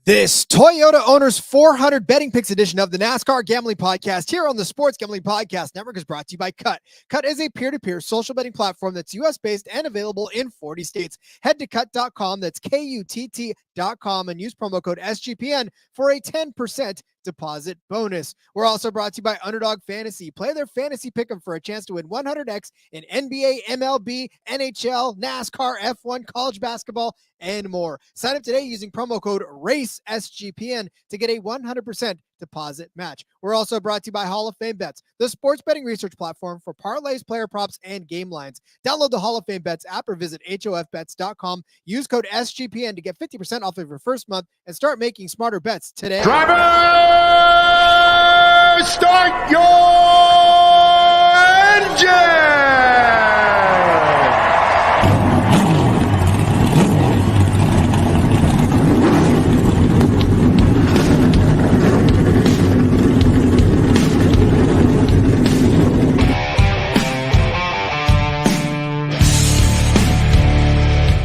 This Toyota Owners 400 Betting Picks edition of the NASCAR Gambling Podcast here on the Sports Gambling Podcast Network is brought to you by Cut. Cut is a peer-to-peer social betting platform that's U.S.-based and available in 40 states. Head to cut.com, that's KUTT.com, and use promo code SGPN for a 10% deposit bonus. We're also brought to you by Underdog Fantasy. Play their fantasy pick'em for a chance to win 100x in NBA, MLB, NHL, NASCAR, F1, college basketball, and more. Sign up today using promo code RACESGPN to get a 100% deposit match. We're also brought to you by Hall of Fame Bets, the sports betting research platform for parlays, player props, and game lines. Download the Hall of Fame Bets app or visit hofbets.com. Use code SGPN to get 50% off of your first month and start making smarter bets today. Driver, start your engine!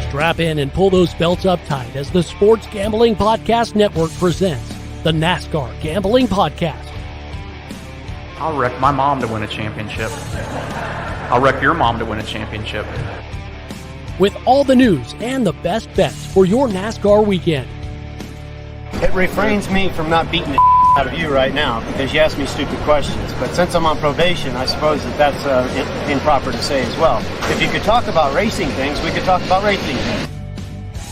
Strap in and pull those belts up tight as the Sports Gambling Podcast Network presents the NASCAR Gambling Podcast. I'll wreck my mom to win a championship. I'll wreck your mom to win a championship. With all the news and the best bets for your NASCAR weekend. It refrains me from not beating the out of you right now because you asked me stupid questions. But since I'm on probation, I suppose that's improper to say as well. If you could talk about racing things, we could talk about racing things.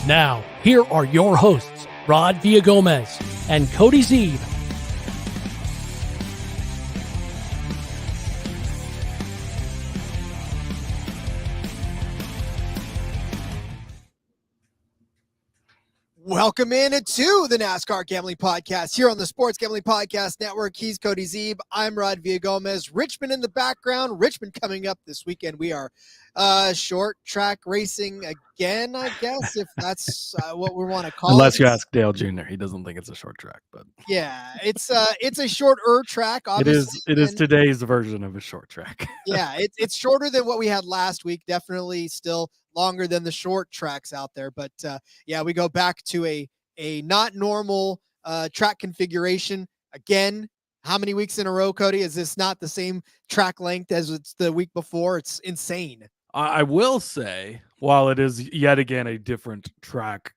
Now, here are your hosts, Rod Villagomez and Cody Zeeb. Welcome into the NASCAR Gambling Podcast here on the Sports Gambling Podcast Network. He's Cody Zeeb. I'm Rod Villagomez. Richmond in the background. Richmond coming up this weekend. We are short track racing again, I guess, if that's what we want to call Unless it. you ask Dale Jr., he doesn't think it's a short track, but yeah, it's a shorter track. Obviously, it is today's version of a short track. Yeah, it's shorter than what we had last week. Definitely still longer than the short tracks out there. But yeah, we go back to a not normal track configuration again. How many weeks in a row, Cody? Is this not the same track length as it's the week before? It's insane. I will say, while it is yet again a different track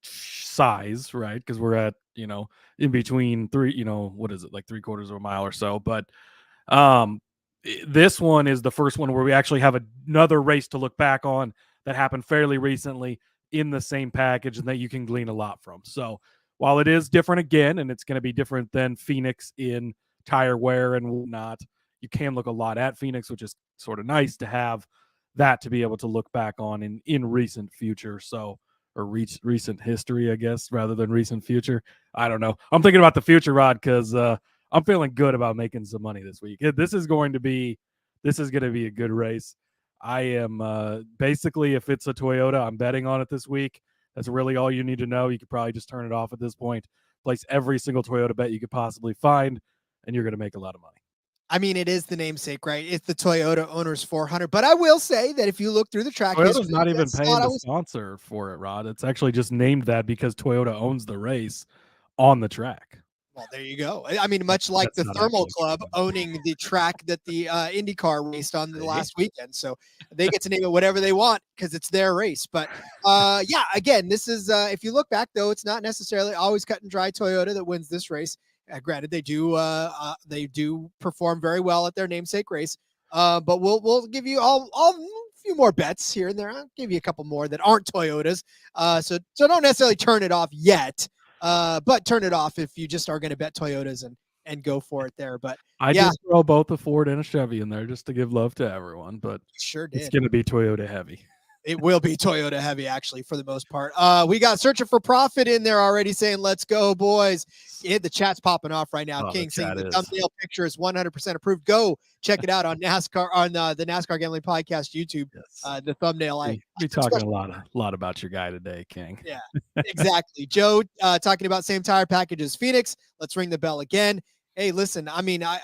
size, right? Because we're at, in between three, what is it, like 3/4 of a mile or so. But this one is the first one where we actually have another race to look back on that happened fairly recently in the same package and that you can glean a lot from. So while it is different again, and it's going to be different than Phoenix in tire wear and whatnot, you can look a lot at Phoenix, which is sort of nice to have that to be able to look back on in recent future. So, or recent history, I guess, rather than recent future. I don't know. I'm thinking about the future, Rod, because I'm feeling good about making some money this week. This is going to be a good race. I am basically, if it's a Toyota, I'm betting on it this week. That's really all you need to know. You could probably just turn it off at this point. Place every single Toyota bet you could possibly find, and you're going to make a lot of money. I mean, it is the namesake, right? It's the Toyota Owners 400. But I will say that if you look through the track, Toyota's not even paying the sponsor for it, Rod. It's actually just named that because Toyota owns the race on the track. Well, there you go. I mean, much like the Thermal Club owning the track that the IndyCar raced on the last weekend. So they get to name it whatever they want because it's their race. But yeah, again, this is, if you look back, though, it's not necessarily always cut and dry Toyota that wins this race. Granted, they do perform very well at their namesake race. But we'll give you all a few more bets here and there. I'll give you a couple more that aren't Toyotas. So don't necessarily turn it off yet. But turn it off if you just are going to bet Toyotas and go for it there. But I just throw both a Ford and a Chevy in there just to give love to everyone. But sure did. It's going to be Toyota heavy. It will be Toyota heavy, actually, for the most part. We got Searching for Profit in there already saying, let's go, boys. The chat's popping off right now. King saying the thumbnail picture is 100% approved. Go check it out on NASCAR, on the NASCAR Gambling Podcast YouTube. Yes. The thumbnail. We're talking a lot about your guy today, King. Yeah, exactly. Joe talking about same tire packages. Phoenix, let's ring the bell again. Hey, listen, I mean, I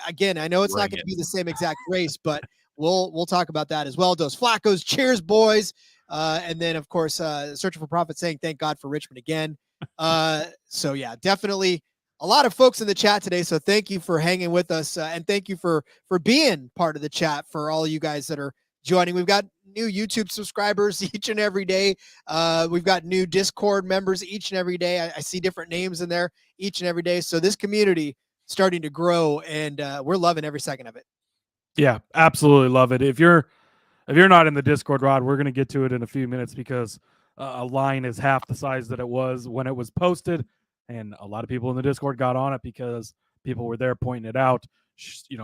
know it's not going to be the same exact race, but we'll talk about that as well. Dos Flacos, cheers, boys. And then, of course, Searching for Profit saying, thank God for Richmond again. So yeah, definitely a lot of folks in the chat today. So thank you for hanging with us, and thank you for being part of the chat. For all you guys that are joining, we've got new YouTube subscribers each and every day. We've got new Discord members each and every day. I see different names in there each and every day. So this community starting to grow, and we're loving every second of it. Yeah, absolutely love it. If you're not in the Discord, Rod, we're going to get to it in a few minutes because a line is half the size that it was when it was posted, and a lot of people in the Discord got on it because people were there pointing it out,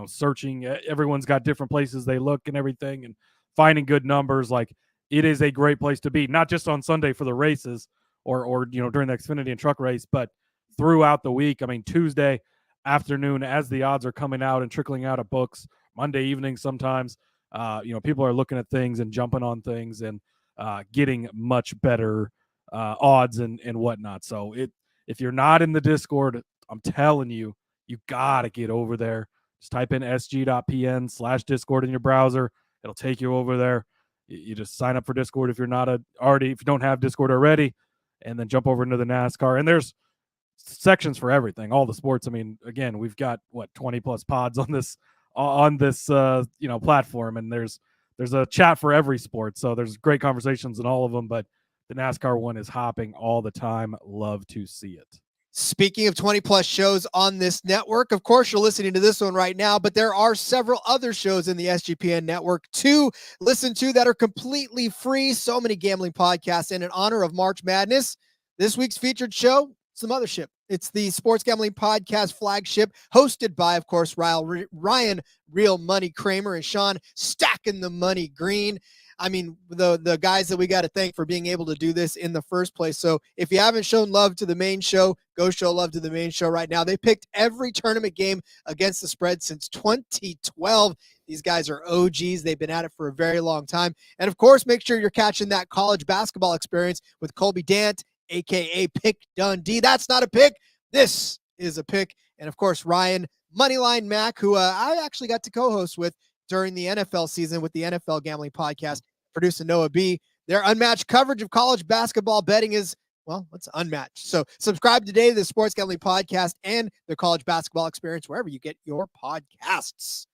searching. Everyone's got different places they look and everything, and finding good numbers. Like, it is a great place to be, not just on Sunday for the races or during the Xfinity and truck race, but throughout the week. I mean, Tuesday afternoon as the odds are coming out and trickling out of books, Monday evening sometimes. People are looking at things and jumping on things and getting much better odds and whatnot. So if you're not in the Discord, I'm telling you, you got to get over there. Just type in sg.pn/Discord in your browser. It'll take you over there. You just sign up for Discord if you're not if you don't have Discord already, and then jump over into the NASCAR. And there's sections for everything, all the sports. I mean, again, we've got 20 plus pods on this platform, and there's a chat for every sport, so there's great conversations in all of them, but the NASCAR one is hopping all the time. Love to see it. Speaking of 20 plus shows on this network, of course, you're listening to this one right now, but there are several other shows in the SGPN network to listen to that are completely free. So many gambling podcasts. And in honor of March Madness, this week's featured show, some other ship. It's the Sports Gambling Podcast flagship, hosted by, of course, Ryan Real Money Kramer and Sean Stacking the Money Green. I mean, the guys that we got to thank for being able to do this in the first place. So if you haven't shown love to the main show, go show love to the main show right now. They picked every tournament game against the spread since 2012. These guys are OGs. They've been at it for a very long time. And of course, make sure you're catching that college basketball experience with Colby Dant, a.k.a. Pick Dundee. That's not a pick. This is a pick. And of course, Ryan Moneyline Mac, who I actually got to co-host with during the NFL season with the NFL Gambling Podcast, producing Noah B. Their unmatched coverage of college basketball betting is, well, it's unmatched. So subscribe today to the Sports Gambling Podcast and the college basketball experience wherever you get your podcasts.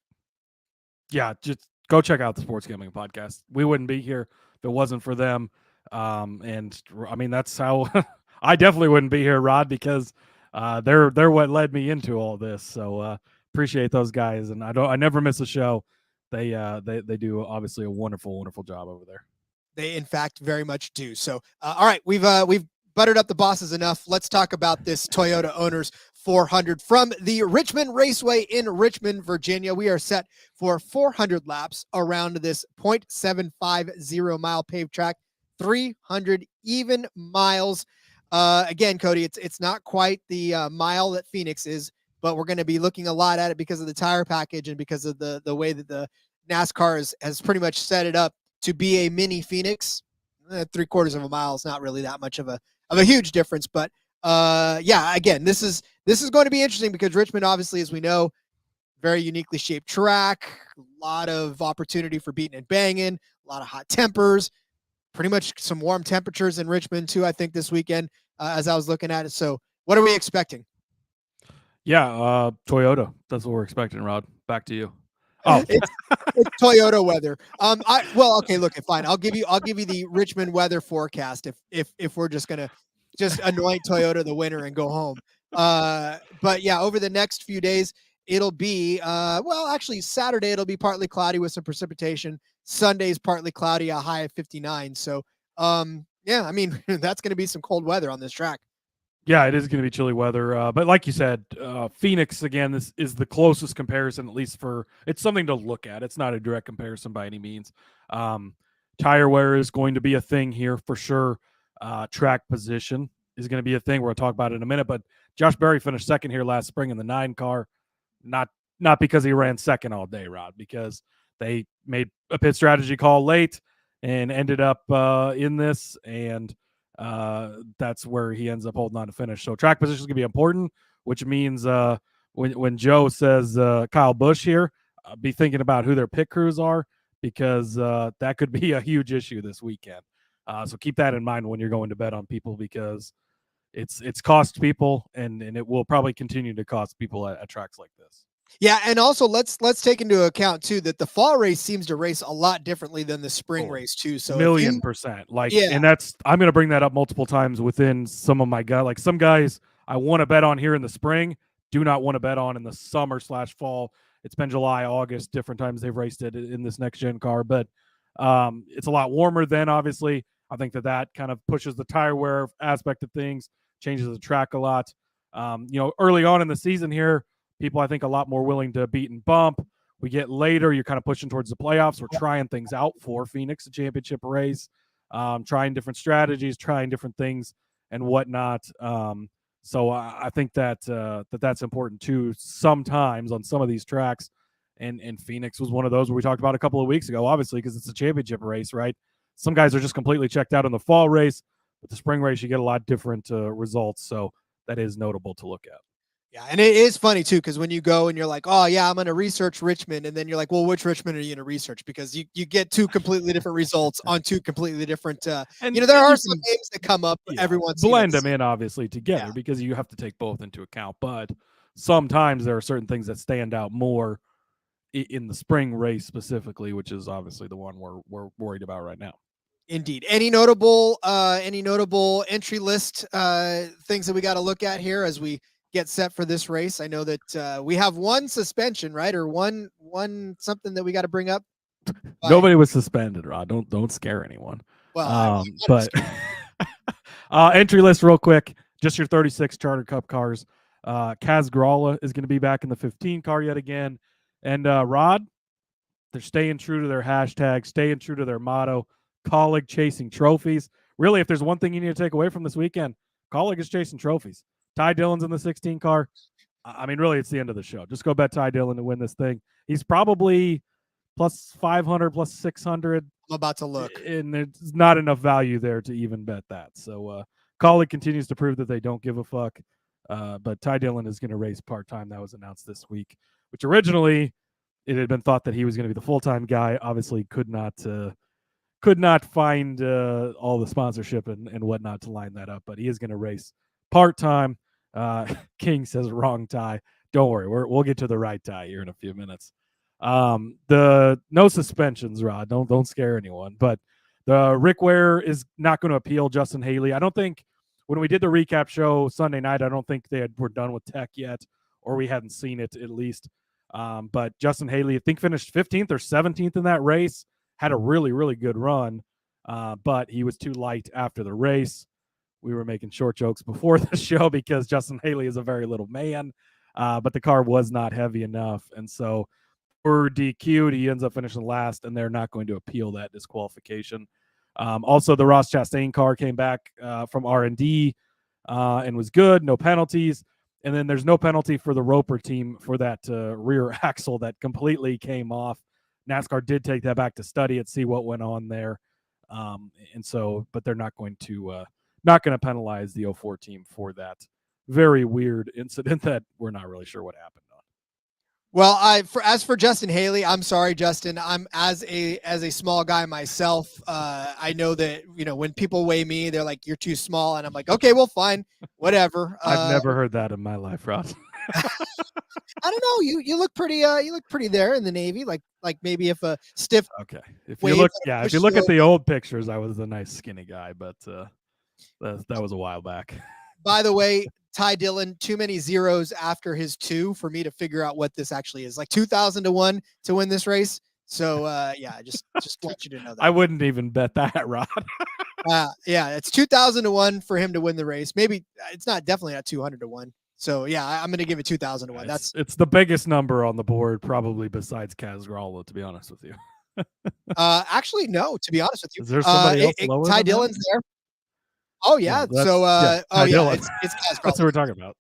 Yeah, just go check out the Sports Gambling Podcast. We wouldn't be here if it wasn't for them. And I mean, that's how I definitely wouldn't be here, Rod, because they're what led me into all this. So appreciate those guys, and I never miss a show. They do obviously a wonderful job over there. They in fact very much do. So all right, we've buttered up the bosses enough. Let's talk about this Toyota Owners 400 from the Richmond Raceway in Richmond, Virginia. We are set for 400 laps around this 0.750 mile paved track, 300 even miles. Again, Cody, it's not quite the mile that Phoenix is, but we're going to be looking a lot at it because of the tire package and because of the way that the NASCAR has pretty much set it up to be a mini Phoenix. 3/4 of a mile is not really that much of a huge difference, but yeah, again, this is going to be interesting because Richmond, obviously, as we know, very uniquely shaped track, a lot of opportunity for beating and banging, a lot of hot tempers, pretty much some warm temperatures in Richmond too, I think, this weekend, as I was looking at it. So what are we expecting? Yeah, Toyota. That's what we're expecting, Rod. Back to you. Oh, it's Toyota weather. Okay, look, fine. I'll give you the Richmond weather forecast if we're just gonna anoint Toyota the winner and go home. But yeah, over the next few days, it'll be actually Saturday it'll be partly cloudy with some precipitation. Sunday's partly cloudy, a high of 59. So yeah, I mean that's gonna be some cold weather on this track. Yeah, it is going to be chilly weather. But like you said, Phoenix, again, this is the closest comparison, at least it's something to look at. It's not a direct comparison by any means. Tire wear is going to be a thing here for sure. Track position is going to be a thing. We're going to talk about it in a minute. But Josh Berry finished second here last spring in the 9 car. Not because he ran second all day, Rod, because they made a pit strategy call late and ended up in this, and that's where he ends up holding on to finish. So track position is going to be important, which means when Joe says Kyle Busch here, be thinking about who their pit crews are, because that could be a huge issue this weekend. So keep that in mind when you're going to bet on people, because it's cost people, and it will probably continue to cost people at tracks like this. Yeah, and also let's take into account too that the fall race seems to race a lot differently than the spring race too. So %1,000,000%. Like, and I'm going to bring that up multiple times within some of my guys. Like some guys I want to bet on here in the spring, do not want to bet on in the summer/fall. It's been July, August, different times they've raced it in this next gen car, but it's a lot warmer then. Obviously, I think that kind of pushes the tire wear aspect of things, changes the track a lot. Early on in the season here, people, I think, a lot more willing to beat and bump. We get later, you're kind of pushing towards the playoffs. We're trying things out for Phoenix, a championship race, trying different strategies, trying different things and whatnot. So I think that's important too sometimes on some of these tracks. And Phoenix was one of those where we talked about a couple of weeks ago, obviously, because it's a championship race, right? Some guys are just completely checked out in the fall race, but the spring race, you get a lot different results. So that is notable to look at. Yeah, and it is funny too, because when you go and you're like, oh yeah, I'm going to research Richmond, and then you're like, well, which Richmond are you going to research? Because you get two completely different results on two completely different. There are some names that come up every once. Blend them in obviously together because you have to take both into account. But sometimes there are certain things that stand out more in the spring race specifically, which is obviously the one we're worried about right now. Indeed. Any notable entry list things that we got to look at here as we get set for this race? I know that we have one suspension, right? Or one something that we got to bring up. Nobody was suspended, Rod. Don't scare anyone. Well, but entry list real quick, just your 36 Charter Cup cars. Kaz Gralla is going to be back in the 15 car yet again. And Rod, they're staying true to their hashtag, staying true to their motto, Colleague chasing trophies. Really, if there's one thing you need to take away from this weekend, Colleague is chasing trophies. Ty Dillon's in the 16 car. I mean, really, it's the end of the show. Just go bet Ty Dillon to win this thing. He's probably plus 500, plus 600. I'm about to look. And there's not enough value there to even bet that. So Colleague continues to prove that they don't give a fuck. But Ty Dillon is going to race part-time. That was announced this week, which originally it had been thought that he was going to be the full-time guy. Obviously could not find all the sponsorship and whatnot to line that up, but he is going to race part-time. King says wrong tie. Don't worry, we'll get to the right tie here in a few minutes. The no suspensions, Rod. Don't scare anyone. But the Rick Ware is not going to appeal Justin Haley. I don't think when we did the recap show Sunday night, I don't think were done with tech yet, or we hadn't seen it at least. But Justin Haley, I think, finished 15th or 17th in that race. Had a really, really good run, but he was too light after the race. We were making short jokes before the show because Justin Haley is a very little man, but the car was not heavy enough. And so for DQ'd, he ends up finishing last, and they're not going to appeal that disqualification. Also, the Ross Chastain car came back from R&D and was good, no penalties. And then there's no penalty for the Roper team for that rear axle that completely came off. NASCAR did take that back to study it, see what went on there. And so, but they're not going to penalize the 04 team for that very weird incident that we're not really sure what happened on. Well, as for Justin Haley, I'm sorry, Justin. I'm as a small guy myself. I know that, when people weigh me, they're like, "You're too small," and I'm like, "Okay, well, fine, whatever." I've never heard that in my life, Ross. I don't know. You look pretty. You look pretty there in the Navy. Like maybe if a stiff. Okay. If you look at the old pictures, I was a nice skinny guy, but that was a while back. By the way, Ty Dillon, too many zeros after his 2 for me to figure out what this actually is. Like 2,000 to 1 to win this race. So yeah, just want you to know that. I wouldn't even bet that, Rod. Yeah, it's 2,000 to 1 for him to win the race. Maybe it's definitely not 200 to 1. So yeah, I'm going to give it 2,000 to 1. It's the biggest number on the board, probably besides Kaz Gralla, to be honest with you. Actually, no. To be honest with you, is there somebody else lower Ty than Dillon's that? there. Oh yeah. It's Kaz Gralla. That's what we're talking about.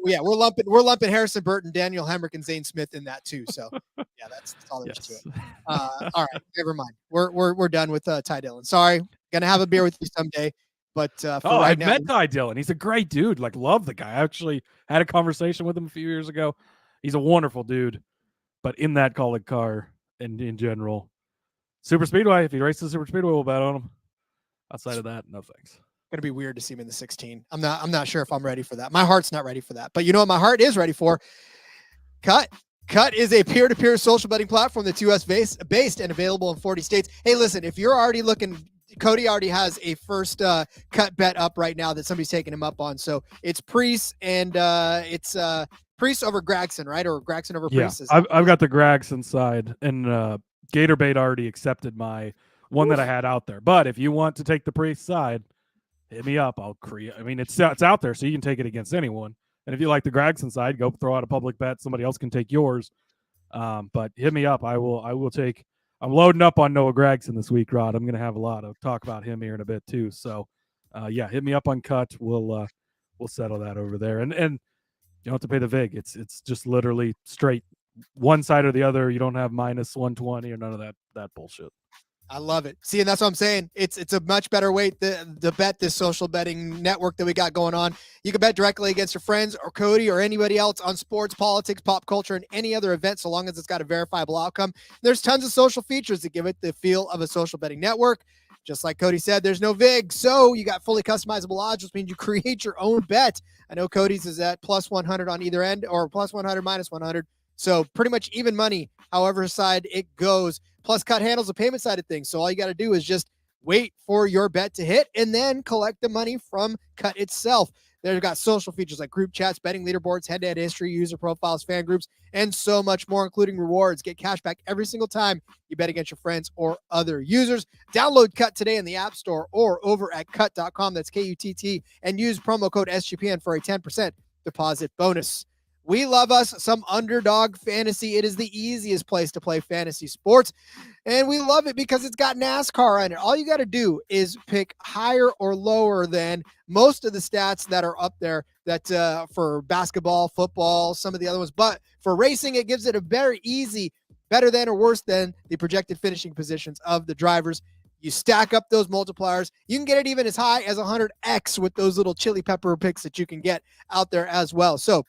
yeah, we're lumping Harrison Burton, Daniel Hemrick, and Zane Smith in that too. So yeah, that's all there is to it. All right, never mind. We're done with Ty Dillon. Sorry, gonna have a beer with you someday. But I've met Ty Dillon. He's a great dude. Like, love the guy. I actually had a conversation with him a few years ago. He's a wonderful dude. But in that Colleague car and in general, Super Speedway, if he races Super Speedway, we'll bet on him. Outside of that, no thanks. Gonna be weird to see him in the 16. I'm not sure if I'm ready for that. My heart's not ready for that. But you know what my heart is ready for? Cut. Cut is a peer-to-peer social betting platform that's US based and available in 40 states. Hey, listen, if you're already looking, Cody already has a first cut bet up right now that somebody's taking him up on. So it's Priest and it's Priest over Gragson, right? Or Gragson over Priest. I've got the Gragson side, and Gatorbait already accepted my one that I had out there. But if you want to take the Priest side, hit me up. I'll create. I mean, it's out there, so you can take it against anyone. And if you like the Gragson side, go throw out a public bet. Somebody else can take yours. But hit me up. I will take. I'm loading up on Noah Gragson this week, Rod. I'm going to have a lot of talk about him here in a bit too. So, yeah, hit me up on Cut. We'll settle that over there. And you don't have to pay the vig. It's just literally straight one side or the other. You don't have minus 120 or none of that bullshit. I love it. See, and that's what I'm saying. It's a much better way to bet this social betting network that we got going on. You can bet directly against your friends or Cody or anybody else on sports, politics, pop culture, and any other event, so long as it's got a verifiable outcome. There's tons of social features that give it the feel of a social betting network. Just like Cody said, there's no VIG, so you got fully customizable odds, which means you create your own bet. I know Cody's is at plus 100 on either end, or plus 100, minus 100. So pretty much even money, however side it goes. Plus, Cut handles the payment side of things. So all you got to do is just wait for your bet to hit and then collect the money from Cut itself. They've got social features like group chats, betting leaderboards, head-to-head history, user profiles, fan groups, and so much more, including rewards. Get cash back every single time you bet against your friends or other users. Download Cut today in the App Store or over at cut.com. That's Kutt, and use promo code SGPN for a 10% deposit bonus. We love us some Underdog Fantasy. It is the easiest place to play fantasy sports, and we love it because it's got NASCAR on it. All you got to do is pick higher or lower than most of the stats that are up there that for basketball, football, some of the other ones. But for racing, it gives it a very easy, better than or worse than the projected finishing positions of the drivers. You stack up those multipliers. You can get it even as high as 100x with those little chili pepper picks that you can get out there as well. So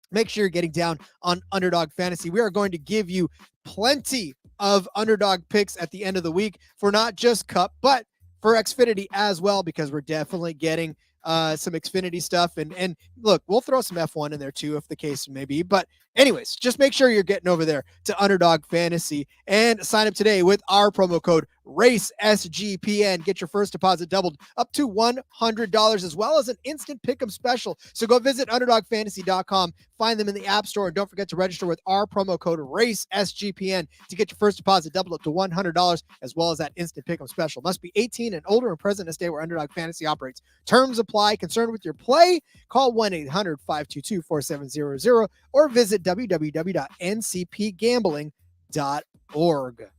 make sure you're getting down on Underdog Fantasy. We are going to give you plenty of underdog picks at the end of the week for not just Cup, but for Xfinity as well, because we're definitely getting some Xfinity stuff. And look, we'll throw some F1 in there too, if the case may be. But anyways, just make sure you're getting over there to Underdog Fantasy and sign up today with our promo code RACESGPN. Get your first deposit doubled up to $100, as well as an instant pick'em special. So go visit UnderdogFantasy.com, find them in the App Store, and don't forget to register with our promo code RACESGPN to get your first deposit doubled up to $100, as well as that instant pick'em special. Must be 18 and older and present in a state where Underdog Fantasy operates. Terms apply. Concerned with your play? Call 1-800-522-4700 or visit www.ncpgambling.org.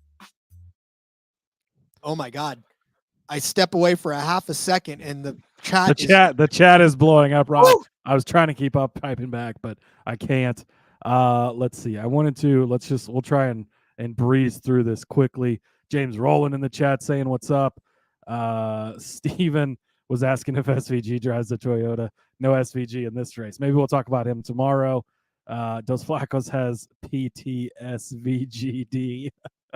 Oh my God. I step away for a half a second and the chat is blowing up, Rob. Woo! I was trying to keep up typing back, but I can't. Let's see. We'll try and breeze through this quickly. James Rowland in the chat saying what's up. Steven was asking if SVG drives the Toyota. No SVG in this race. Maybe we'll talk about him tomorrow. Dos Flacos has PTSVGD.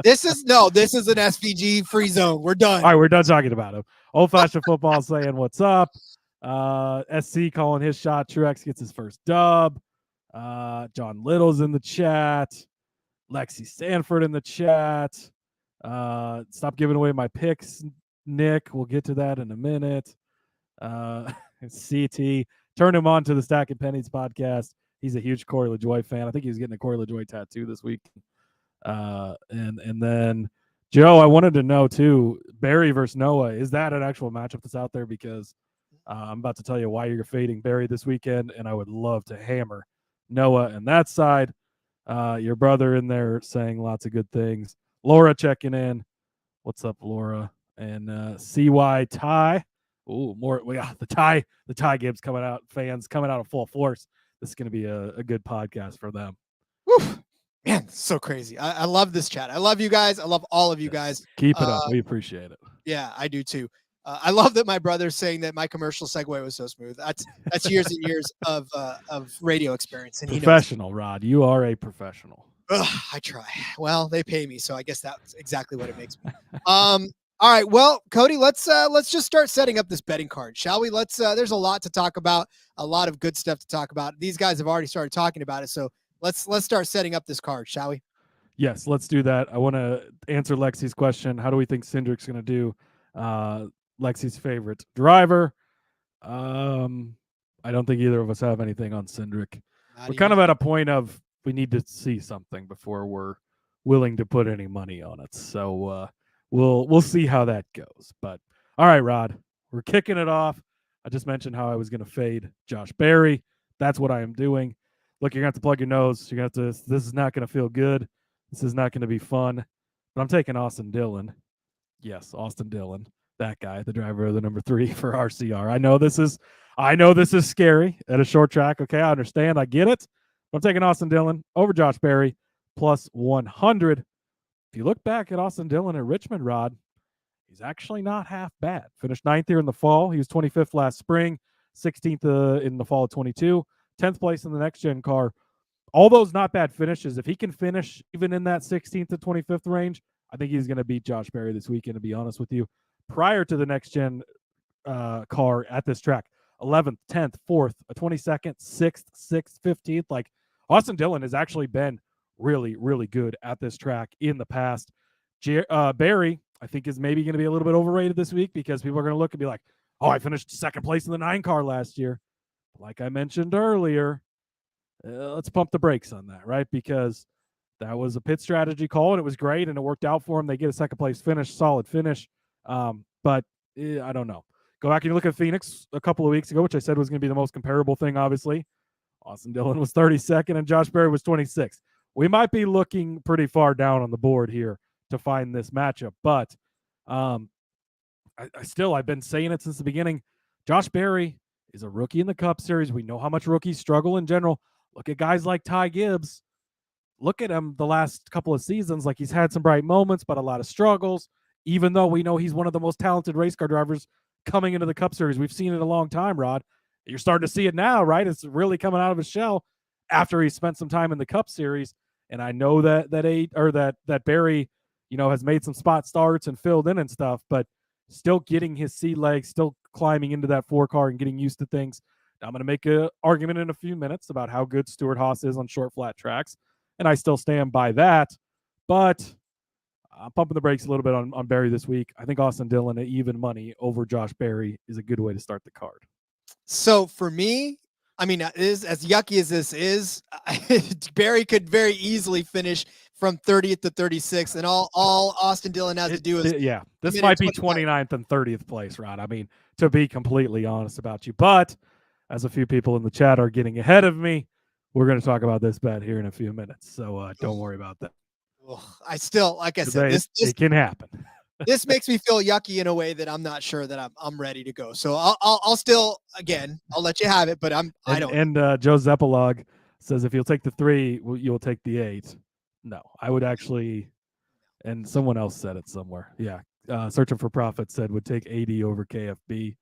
This is an SVG free zone. We're done. All right, we're done talking about him. Old Fashioned Football saying what's up. SC calling his shot. Truex gets his first dub. John Little's in the chat. Lexi Stanford in the chat. Stop giving away my picks, Nick. We'll get to that in a minute. CT, turn him on to the Stack and Pennies podcast. He's a huge Corey LaJoie fan. I think he was getting a Corey LaJoie tattoo this week. And then Joe, I wanted to know too, Barry versus Noah, is that an actual matchup that's out there? Because I'm about to tell you why you're fading Barry this weekend, and I would love to hammer Noah and that side. Your brother in there saying lots of good things. Laura checking in. What's up, Laura? And CY Ty. Ooh, more. Yeah, the Ty Gibbs coming out. Fans coming out of full force. This is going to be a good podcast for them. Woo. Man, so crazy. I love this chat. I love you guys. I love all of you guys. Keep it up. We appreciate it. Yeah, I do too. I love that my brother's saying that my commercial segue was so smooth. That's years and years of radio experience. And professional, Rod. You are a professional. I try. Well, they pay me, so I guess that's exactly what it makes me. All All right. Well, Cody, let's just start setting up this betting card, shall we? There's a lot to talk about, a lot of good stuff to talk about. These guys have already started talking about it, so let's start setting up this card, shall we? Yes, let's do that. I want to answer Lexi's question. How do we think Cindric's going to do? Lexi's favorite driver. I don't think either of us have anything on Cindric. We're kind of at a point of we need to see something before we're willing to put any money on it. So we'll see how that goes. But all right, Rod, we're kicking it off. I just mentioned how I was going to fade Josh Berry. That's what I am doing. Look, you're going to have to plug your nose. You're going to have to. This is not going to feel good. This is not going to be fun. But I'm taking Austin Dillon. Yes, Austin Dillon, that guy, the driver of the number 3 for RCR. I know this is scary at a short track. Okay, I understand. I get it. But I'm taking Austin Dillon over Josh Berry plus 100. If you look back at Austin Dillon at Richmond, Rod, he's actually not half bad. Finished 9th here in the fall. He was 25th last spring, 16th in the fall of 22, 10th place in the next gen car. All those not bad finishes. If he can finish even in that 16th to 25th range, I think he's going to beat Josh Berry this weekend, to be honest with you. Prior to the next gen car at this track, 11th, 10th, 4th, a 22nd, 6th, 15th. Like, Austin Dillon has actually been really, really good at this track in the past. Berry, I think, is maybe going to be a little bit overrated this week because people are going to look and be like, oh, I finished 2nd place in the 9 car last year. Like I mentioned earlier, let's pump the brakes on that, right? Because that was a pit strategy call, and it was great, and it worked out for them. They get a 2nd place finish, solid finish. But I don't know. Go back and you look at Phoenix a couple of weeks ago, which I said was going to be the most comparable thing, obviously. Austin Dillon was 32nd, and Josh Berry was 26th. We might be looking pretty far down on the board here to find this matchup. But I've been saying it since the beginning. Josh Berry is a rookie in the Cup Series. We know how much rookies struggle in general. Look at guys like Ty Gibbs. Look at him the last couple of seasons. Like, he's had some bright moments, but a lot of struggles, even though we know he's one of the most talented race car drivers coming into the Cup Series. We've seen it a long time, Rod. You're starting to see it now, right? It's really coming out of his shell after he spent some time in the Cup Series. And I know that Berry, has made some spot starts and filled in and stuff, but still getting his sea legs, still climbing into that 4 car and getting used to things. Now, I'm going to make an argument in a few minutes about how good Stewart Haas is on short flat tracks, and I still stand by that. But I'm pumping the brakes a little bit on Berry this week. I think Austin Dillon at even money over Josh Berry is a good way to start the card. So for me, I mean, as yucky as this is, Berry could very easily finish from 30th to 36th, and all Austin Dillon has to do is this might be 29th and 30th place, Rod. I mean, to be completely honest about you, but as a few people in the chat are getting ahead of me, we're going to talk about this bet here in a few minutes. So don't worry about that. I still, like I said, it can happen. This makes me feel yucky in a way that I'm not sure that I'm ready to go. So I'll still, again, I'll let you have it, but I don't. And Joe Zeppelog says if you'll take the 3, you'll take the 8. No, I would actually, and someone else said it somewhere. Yeah. Searching for Profit said would take 80 over KFB.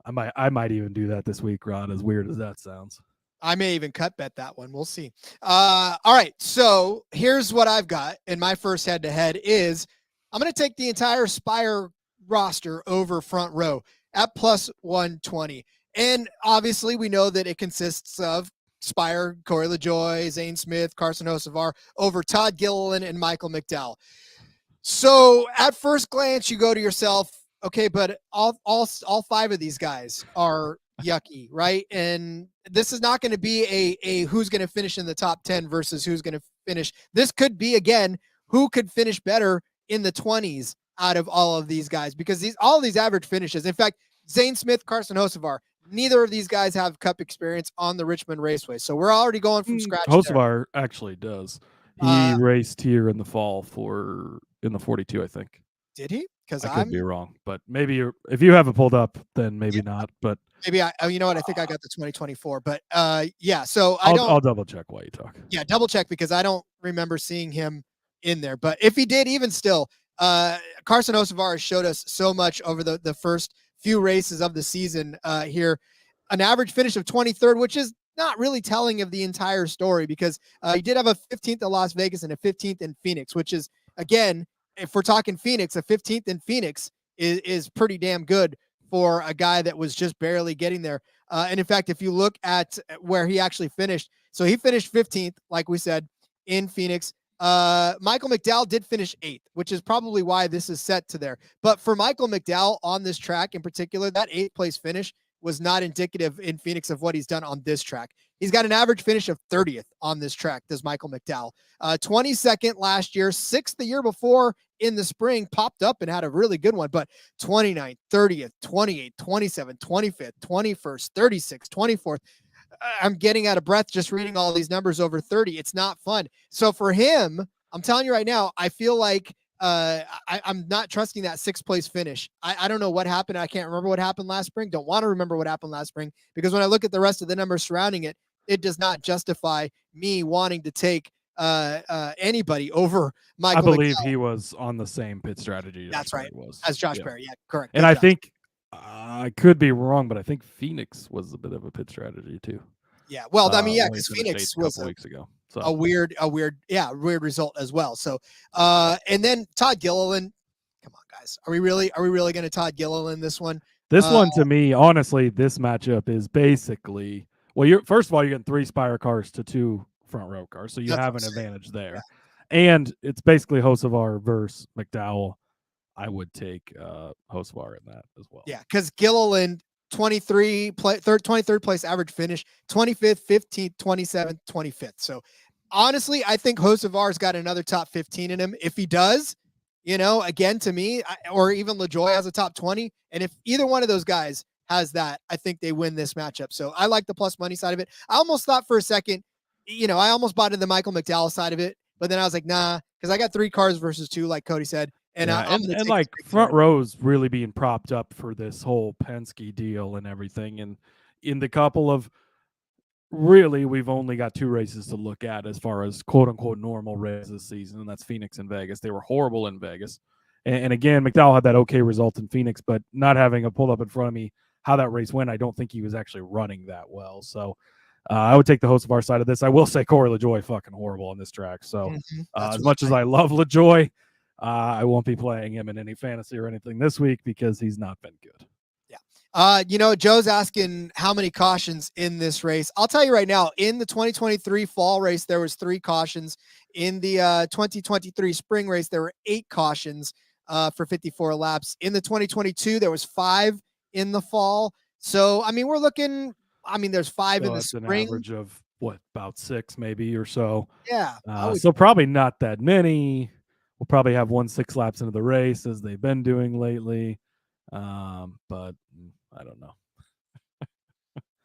I might even do that this week, Rod, as weird as that sounds. I may even cut bet that one. We'll see. All right. So here's what I've got in my first head-to-head is I'm going to take the entire Spire roster over front row at plus 120. And obviously we know that it consists of Spire, Corey LaJoie, Zane Smith, Carson Hocevar over Todd Gilliland and Michael McDowell. So at first glance, you go to yourself, okay, but all 5 of these guys are yucky, right? And this is not going to be a who's going to finish in the top 10 versus who's going to finish. This could be, again, who could finish better in the 20s out of all of these guys, because all of these average finishes. In fact, Zane Smith, Carson Hocevar, neither of these guys have Cup experience on the Richmond Raceway. So we're already going from scratch. Hocevar actually does. He raced here in the fall in the 42, I think. Did he? Because I could be wrong, but maybe if you have it pulled up, then maybe not. But maybe you know what? I think I got the 2024. But so I'll double check while you talk. Yeah, double check, because I don't remember seeing him in there. But if he did, even still, Carson Hocevar has showed us so much over the first few races of the season here. An average finish of 23rd, which is not really telling of the entire story, because he did have a 15th at Las Vegas and a 15th in Phoenix, which is, again, if we're talking Phoenix, a 15th in Phoenix is pretty damn good for a guy that was just barely getting there. And in fact, if you look at where he actually finished, so he finished 15th, like we said, in Phoenix. Michael McDowell did finish 8th, which is probably why this is set to there. But for Michael McDowell on this track in particular, that 8th place finish was not indicative in Phoenix of what he's done on this track. He's got an average finish of 30th on this track, does Michael McDowell. 22nd last year, 6th the year before in the spring, popped up and had a really good one, but 29th, 30th, 28th, 27th, 25th, 21st, 36th, 24th. I'm getting out of breath just reading all these numbers over 30. It's not fun. So for him, I'm telling you right now, I feel like I'm not trusting that 6th place finish. I don't know what happened. I can't remember what happened last spring. Don't want to remember what happened last spring, because when I look at the rest of the numbers surrounding it, it does not justify me wanting to take anybody over Michael. I believe he was on the same pit strategy. That's right. Was. As Josh Berry. Yeah, correct. And I think I could be wrong, but I think Phoenix was a bit of a pit strategy too. Yeah. Well, I mean, yeah, when he because finished Phoenix 8th was weeks ago. So a weird result as well. So, and then Todd Gilliland. Come on, guys. Are we really going to Todd Gilliland this one? This one, to me, honestly, this matchup is basically, well, first of all, you're getting 3 Spire cars to 2 front row cars, so you have an advantage there. Yeah. And it's basically Hocevar versus McDowell. I would take Hocevar in that as well. Yeah, because Gilliland, 23rd place average finish, 25th, 15th, 27th, 25th. So honestly, I think Hocevar's got another top 15 in him. If he does, again, to me, or even LaJoie has a top 20. And if either one of those guys has that, I think they win this matchup. So I like the plus money side of it. I almost thought for a second, I almost bought into the Michael McDowell side of it, but then I was like, nah, because I got 3 cars versus 2, like Cody said. And, and like front rows really being propped up for this whole Penske deal and everything. And in the couple of, really, we've only got 2 races to look at as far as quote unquote normal races this season, and that's Phoenix and Vegas. They were horrible in Vegas. And again, McDowell had that okay result in Phoenix, but not having a pull up in front of me, how that race went, I don't think he was actually running that well. So I would take the Hocevar side of this. I will say Corey LaJoie fucking horrible on this track. So as much as I love LaJoie, I won't be playing him in any fantasy or anything this week because he's not been good. Yeah. Joe's asking how many cautions in this race. I'll tell you right now, in the 2023 fall race, there was 3 cautions. In the 2023 spring race, there were 8 cautions for 54 laps. In the 2022, there was 5 in the fall. So, I mean, we're looking, there's 5 in the spring. An average of about 6 maybe or so. Yeah. So probably not that many. We'll probably have 6 laps into the race as they've been doing lately. But I don't know.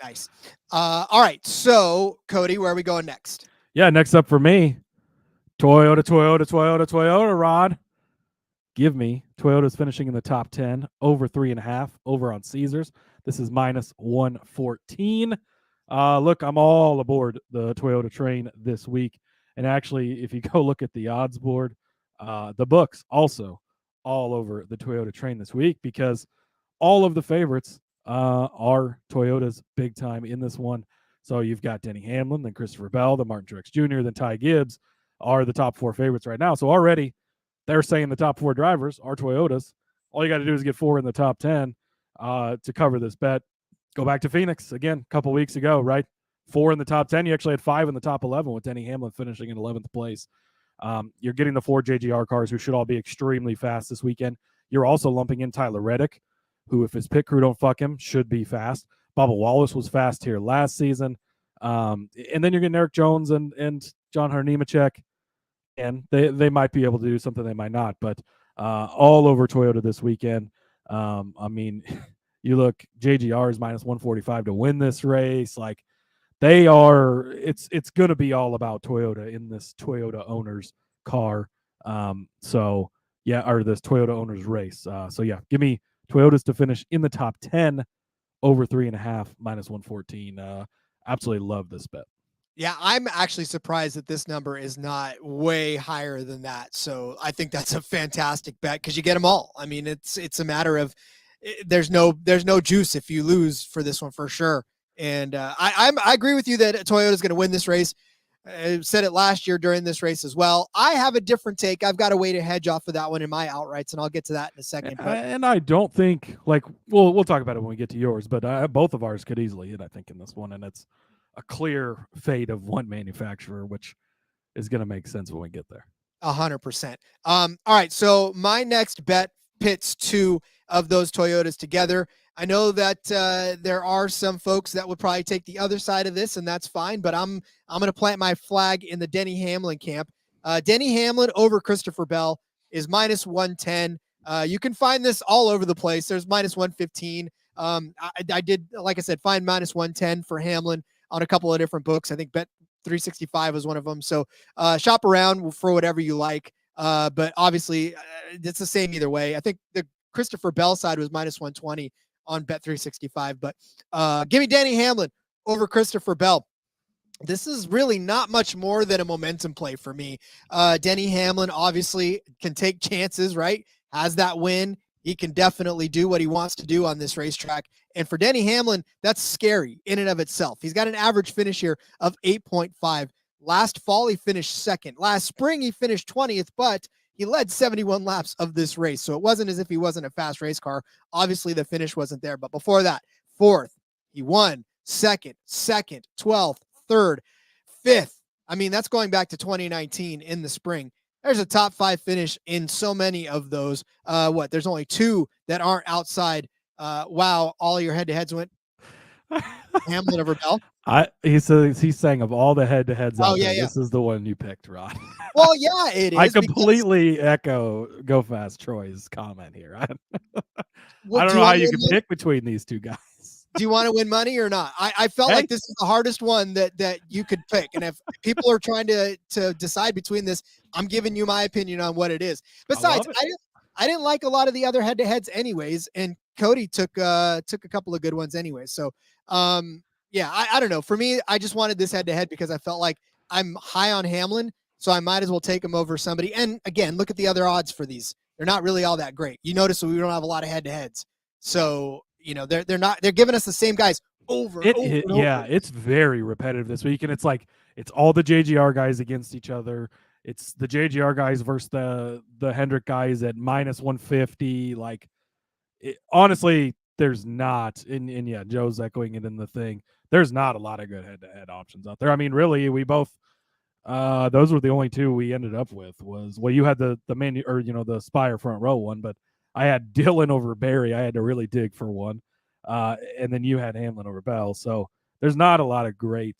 Nice. All right. So, Cody, where are we going next? Yeah, next up for me, Toyota, Rod. Give me Toyota's finishing in the top 10, over 3.5, over on Caesars. This is minus 114. Look, I'm all aboard the Toyota train this week. And actually, if you go look at the odds board, the books also all over the Toyota train this week because all of the favorites are Toyota's big time in this one. So you've got Denny Hamlin, then Christopher Bell, then Martin Truex Jr., then Ty Gibbs are the top 4 favorites right now. So already they're saying the top 4 drivers are Toyotas. All you got to do is get 4 in the top 10 to cover this bet. Go back to Phoenix again a couple weeks ago, right? 4 in the top 10. You actually had 5 in the top 11 with Denny Hamlin finishing in 11th place. You're getting the 4 JGR cars who should all be extremely fast this weekend. You're also lumping in Tyler Reddick, who, if his pit crew don't fuck him, should be fast. Bubba Wallace was fast here last season. And then you're getting Eric Jones and John Nemechek. And they might be able to do something, they might not. But all over Toyota this weekend. You look, JGR is minus 145 to win this race. Like, they are, it's going to be all about Toyota in this Toyota owners car. Or this Toyota owners race. Give me Toyotas to finish in the top 10, over 3.5, minus 114. Absolutely love this bet. Yeah, I'm actually surprised that this number is not way higher than that. So I think that's a fantastic bet because you get them all. I mean, it's a matter of there's no juice if you lose for this one for sure. And I agree with you that Toyota is going to win this race. I said it last year during this race as well. I have a different take. I've got a way to hedge off of that one in my outrights, and I'll get to that in a second. And I don't think, like, we'll talk about it when we get to yours, but both of ours could easily hit, I think, in this one, and it's a clear fate of one manufacturer, which is going to make sense when we get there. 100%. All right, so my next bet pits two of those Toyotas together. I know that there are some folks that would probably take the other side of this, and that's fine, but I'm going to plant my flag in the Denny Hamlin camp. Denny Hamlin over Christopher Bell is minus 110. You can find this all over the place. There's minus 115. I did, like I said, find minus 110 for Hamlin on a couple of different books. I think Bet 365 was one of them. So shop around for whatever you like. But obviously, it's the same either way. I think the Christopher Bell side was minus 120 on Bet 365. But give me Denny Hamlin over Christopher Bell. This is really not much more than a momentum play for me. Denny Hamlin obviously can take chances, right? Has that win. He can definitely do what he wants to do on this racetrack. And for Denny Hamlin, that's scary in and of itself. He's got an average finish here of 8.5. Last fall, he finished second. Last spring, he finished 20th, but he led 71 laps of this race. So it wasn't as if he wasn't a fast race car. Obviously, the finish wasn't there. But before that, fourth, he won, second, 12th, third, fifth. I mean, that's going back to 2019 in the spring. There's a top 5 finish in so many of those. There's only 2 that aren't outside. Wow, all your head-to-heads went Hamlin over Bell. He's saying of all the head-to-heads this is the one you picked, Rod. Well, yeah, it is. I completely echo Go Fast Troy's comment here. I don't know how you can pick between these two guys. Do you want to win money or not? I felt like this is the hardest one that you could pick. And if people are trying to decide between this, I'm giving you my opinion on what it is. Besides, I didn't like a lot of the other head-to-heads anyways, and Cody took a couple of good ones anyways. So, I don't know. For me, I just wanted this head-to-head because I felt like I'm high on Hamlin, so I might as well take him over somebody. And again, look at the other odds for these. They're not really all that great. You notice we don't have a lot of head-to-heads. So, they're giving us the same guys over. It's very repetitive this week. And it's like, it's all the JGR guys against each other. It's the JGR guys versus the Hendrick guys at minus 150. Like, honestly, there's not, and Joe's echoing it in the thing. There's not a lot of good head-to-head options out there. I mean, really, we both, those were the only 2 we ended up with. You had the Spire front row one, but I had Dillon over Barry. I had to really dig for one. And then you had Hamlin over Bell. So there's not a lot of great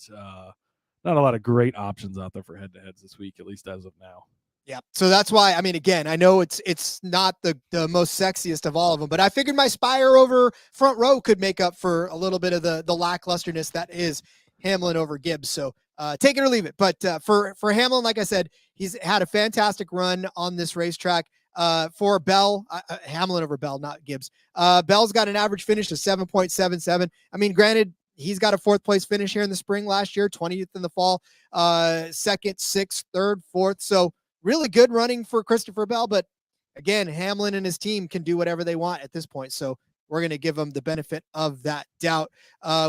options out there for head-to-heads this week, at least as of now. Yeah. So that's why, I mean, again, I know it's not the most sexiest of all of them, but I figured my Spire over front row could make up for a little bit of the lacklusterness that is Hamlin over Gibbs. So take it or leave it. But for Hamlin, like I said, he's had a fantastic run on this racetrack. For Bell, Hamlin over Bell, not Gibbs. Bell's got an average finish of 7.77. I mean, granted, he's got a 4th place finish here in the spring last year, 20th in the fall, 2nd, 6th, 3rd, 4th. So really good running for Christopher Bell. But again, Hamlin and his team can do whatever they want at this point. So we're going to give them the benefit of that doubt.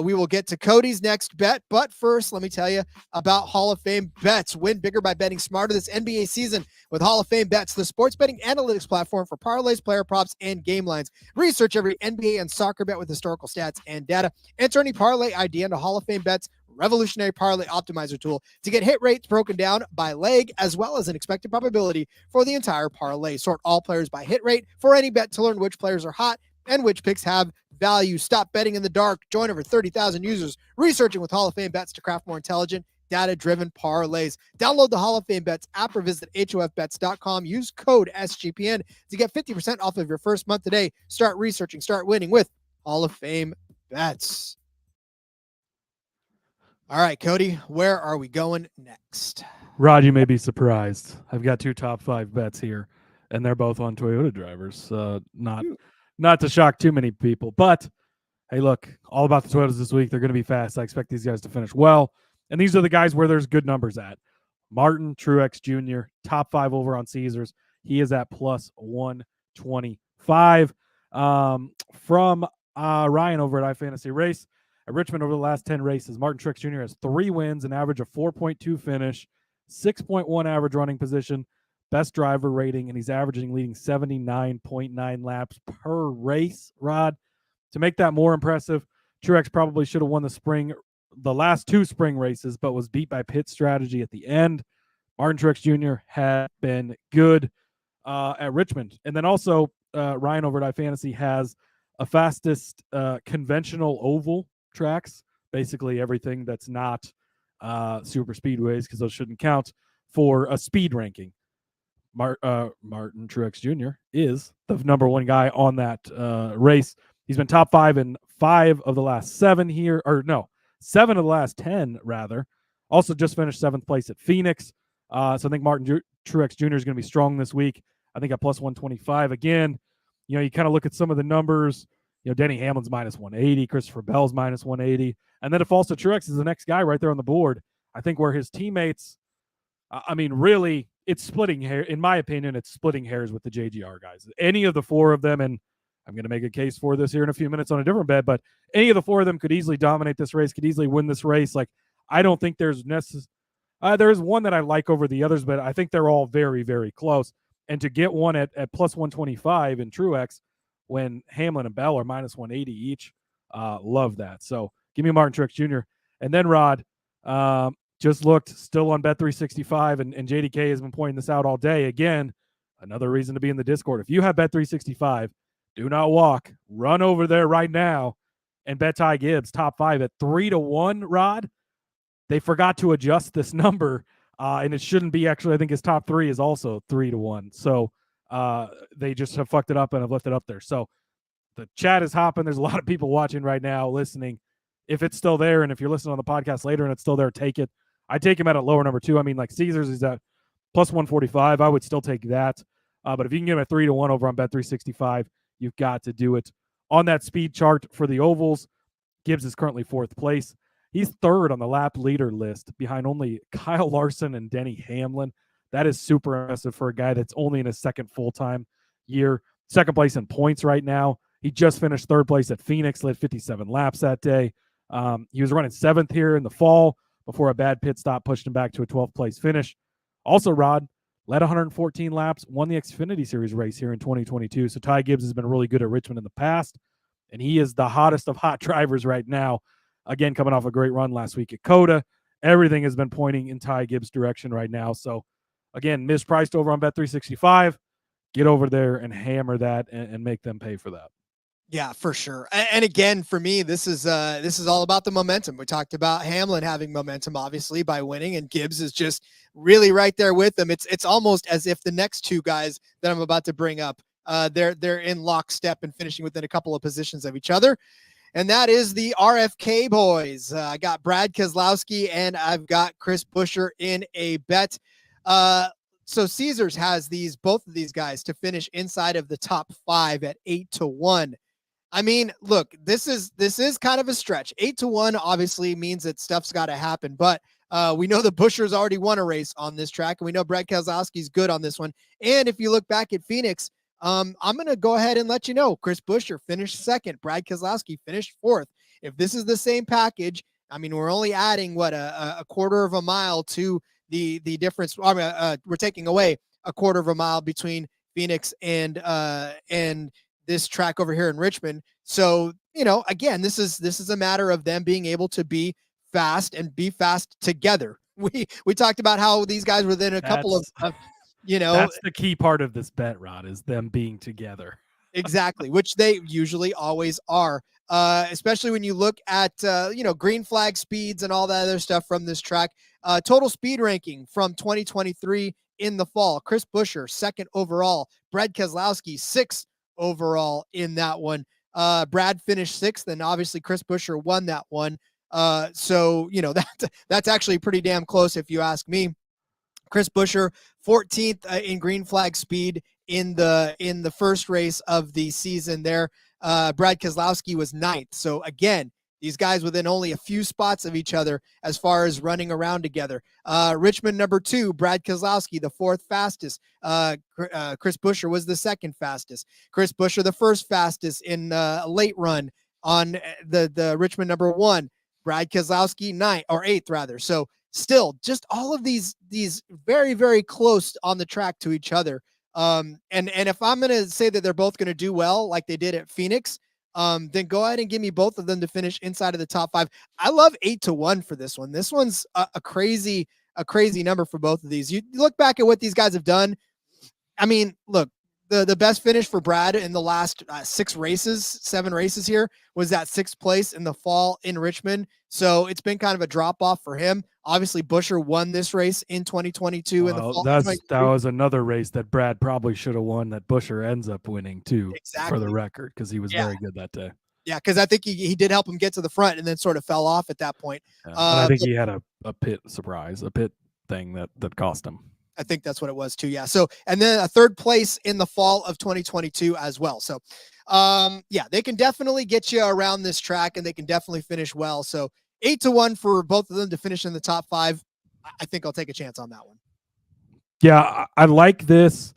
We will get to Cody's next bet. But first, let me tell you about Hall of Fame Bets. Win bigger by betting smarter this NBA season with Hall of Fame Bets, the sports betting analytics platform for parlays, player props, and game lines. Research every NBA and soccer bet with historical stats and data. Enter any parlay ID into Hall of Fame Bets revolutionary parlay optimizer tool to get hit rates broken down by leg as well as an expected probability for the entire parlay. Sort all players by hit rate for any bet to learn which players are hot and which picks have value. Stop betting in the dark. Join over 30,000 users researching with Hall of Fame Bets to craft more intelligent, data-driven parlays. Download the Hall of Fame Bets app or visit hofbets.com. Use code SGPN to get 50% off of your first month today. Start researching, start winning with Hall of Fame Bets. All right, Cody, where are we going next? Rod, you may be surprised. I've got 2 top 5 bets here, and they're both on Toyota drivers. Not to shock too many people, but hey, look, all about the Toyotas this week. They're going to be fast. I expect these guys to finish well, and these are the guys where there's good numbers at. Martin Truex Jr., top 5 over on Caesars. He is at plus 125. From Ryan over at iFantasy Race. At Richmond over the last 10 races, Martin Truex Jr. has 3 wins, an average of 4.2 finish, 6.1 average running position, best driver rating, and he's leading 79.9 laps per race, Rod. To make that more impressive, Truex probably should have won the last 2 spring races, but was beat by pit strategy at the end. Martin Truex Jr. had been good at Richmond. And then also, Ryan over at iFantasy has a fastest conventional oval tracks, basically everything that's not super speedways, because those shouldn't count, for a speed ranking. Martin Truex Jr. is the number 1 guy on that race. He's been top 5 in 5 of the last 7 here, 7 of the last 10, rather. Also just finished 7th place at Phoenix. So I think Martin Truex Jr. is going to be strong this week. I think at plus 125 again. You kind of look at some of the numbers. Denny Hamlin's minus 180, Christopher Bell's minus 180. And then if also Truex is the next guy right there on the board, I think where his teammates, really, it's splitting hair. In my opinion, it's splitting hairs with the JGR guys. Any of the 4 of them, and I'm going to make a case for this here in a few minutes on a different bet, but any of the 4 of them could easily dominate this race, could easily win this race. Like, I don't think there's there's one that I like over the others, but I think they're all very, very close. And to get one at plus 125 in Truex when Hamlin and Bell are minus 180 each, love that. So give me Martin Truex Jr. And then Rod, just looked, still on Bet365, and JDK has been pointing this out all day. Again, another reason to be in the Discord. If you have Bet365, do not walk. Run over there right now and bet Ty Gibbs top 5 at 3-1, Rod. They forgot to adjust this number, and it shouldn't be. Actually, I think his top 3 is also 3-1. So they just have fucked it up and have left it up there. So the chat is hopping. There's a lot of people watching right now, listening. If it's still there, and if you're listening on the podcast later and it's still there, take it. I take him at a lower number 2. I mean, like Caesars is at plus 145. I would still take that. But if you can get him at 3-1 over on Bet365, you've got to do it. On that speed chart for the ovals, Gibbs is currently 4th place. He's 3rd on the lap leader list behind only Kyle Larson and Denny Hamlin. That is super impressive for a guy that's only in his 2nd full-time year. 2nd place in points right now. He just finished 3rd place at Phoenix, led 57 laps that day. He was running 7th here in the fall before a bad pit stop pushed him back to a 12th place finish. Also, Rod led 114 laps, won the Xfinity Series race here in 2022. So Ty Gibbs has been really good at Richmond in the past, and he is the hottest of hot drivers right now. Again, coming off a great run last week at Coda. Everything has been pointing in Ty Gibbs' direction right now. So, again, mispriced over on Bet365. Get over there and hammer that and make them pay for that. Yeah, for sure. And again, for me, this is all about the momentum. We talked about Hamlin having momentum, obviously, by winning, and Gibbs is just really right there with them. It's almost as if the next 2 guys that I'm about to bring up, they're in lockstep and finishing within a couple of positions of each other. And that is the RFK boys. I got Brad Keselowski and I've got Chris Buescher in a bet. So Caesars has both of these guys to finish inside of the top 5 at 8-1. I mean, look, this is kind of a stretch. 8-1 obviously means that stuff's got to happen, but we know the Buescher's already won a race on this track, and we know Brad Keselowski's good on this one. And if you look back at Phoenix, I'm going to go ahead and let you know, Chris Buescher finished 2nd. Brad Keselowski finished 4th. If this is the same package, I mean, we're only adding a quarter of a mile to the difference. We're taking away a quarter of a mile between Phoenix and this track over here in Richmond. So, again, this is a matter of them being able to be fast and be fast together. We talked about how these guys were within a couple of that's the key part of this bet, Rod, is them being together. Exactly, which they usually always are, especially when you look at green flag speeds and all that other stuff from this track. Total speed ranking from 2023 in the fall: Chris Buescher 2nd overall, Brad Keselowski 6th overall in that one. Brad finished 6th, and obviously Chris Buescher won that one. So that's actually pretty damn close if you ask me. Chris Buescher 14th in green flag speed in the first race of the season there. Brad Keselowski was 9th. So again, these guys within only a few spots of each other as far as running around together. Richmond number 2, Brad Keselowski, the 4th fastest. Chris Buescher was the 2nd fastest. Chris Buescher, the 1st fastest in a late run on the Richmond number 1, Brad Keselowski 9th or 8th rather. So still just all of these very, very close on the track to each other. And if I'm going to say that they're both going to do well, like they did at Phoenix, then go ahead and give me both of them to finish inside of the top 5. I love 8-1 for this one. This one's a crazy number for both of these. You look back at what these guys have done. I mean, look, the best finish for Brad in the last 7 races here was that 6th place in the fall in Richmond. So it's been kind of a drop off for him. Obviously, Buescher won this race in 2022 in the fall. That was another race that Brad probably should have won that Buescher ends up winning too, exactly, for the record, because he was very good that day. Yeah, because I think he did help him get to the front and then sort of fell off at that point. And I think he had a pit thing that cost him. I think that's what it was too. Yeah. So, and then a 3rd place in the fall of 2022 as well. So, yeah, they can definitely get you around this track and they can definitely finish well. So 8-1 for both of them to finish in the top 5. I think I'll take a chance on that one. Yeah, I like this.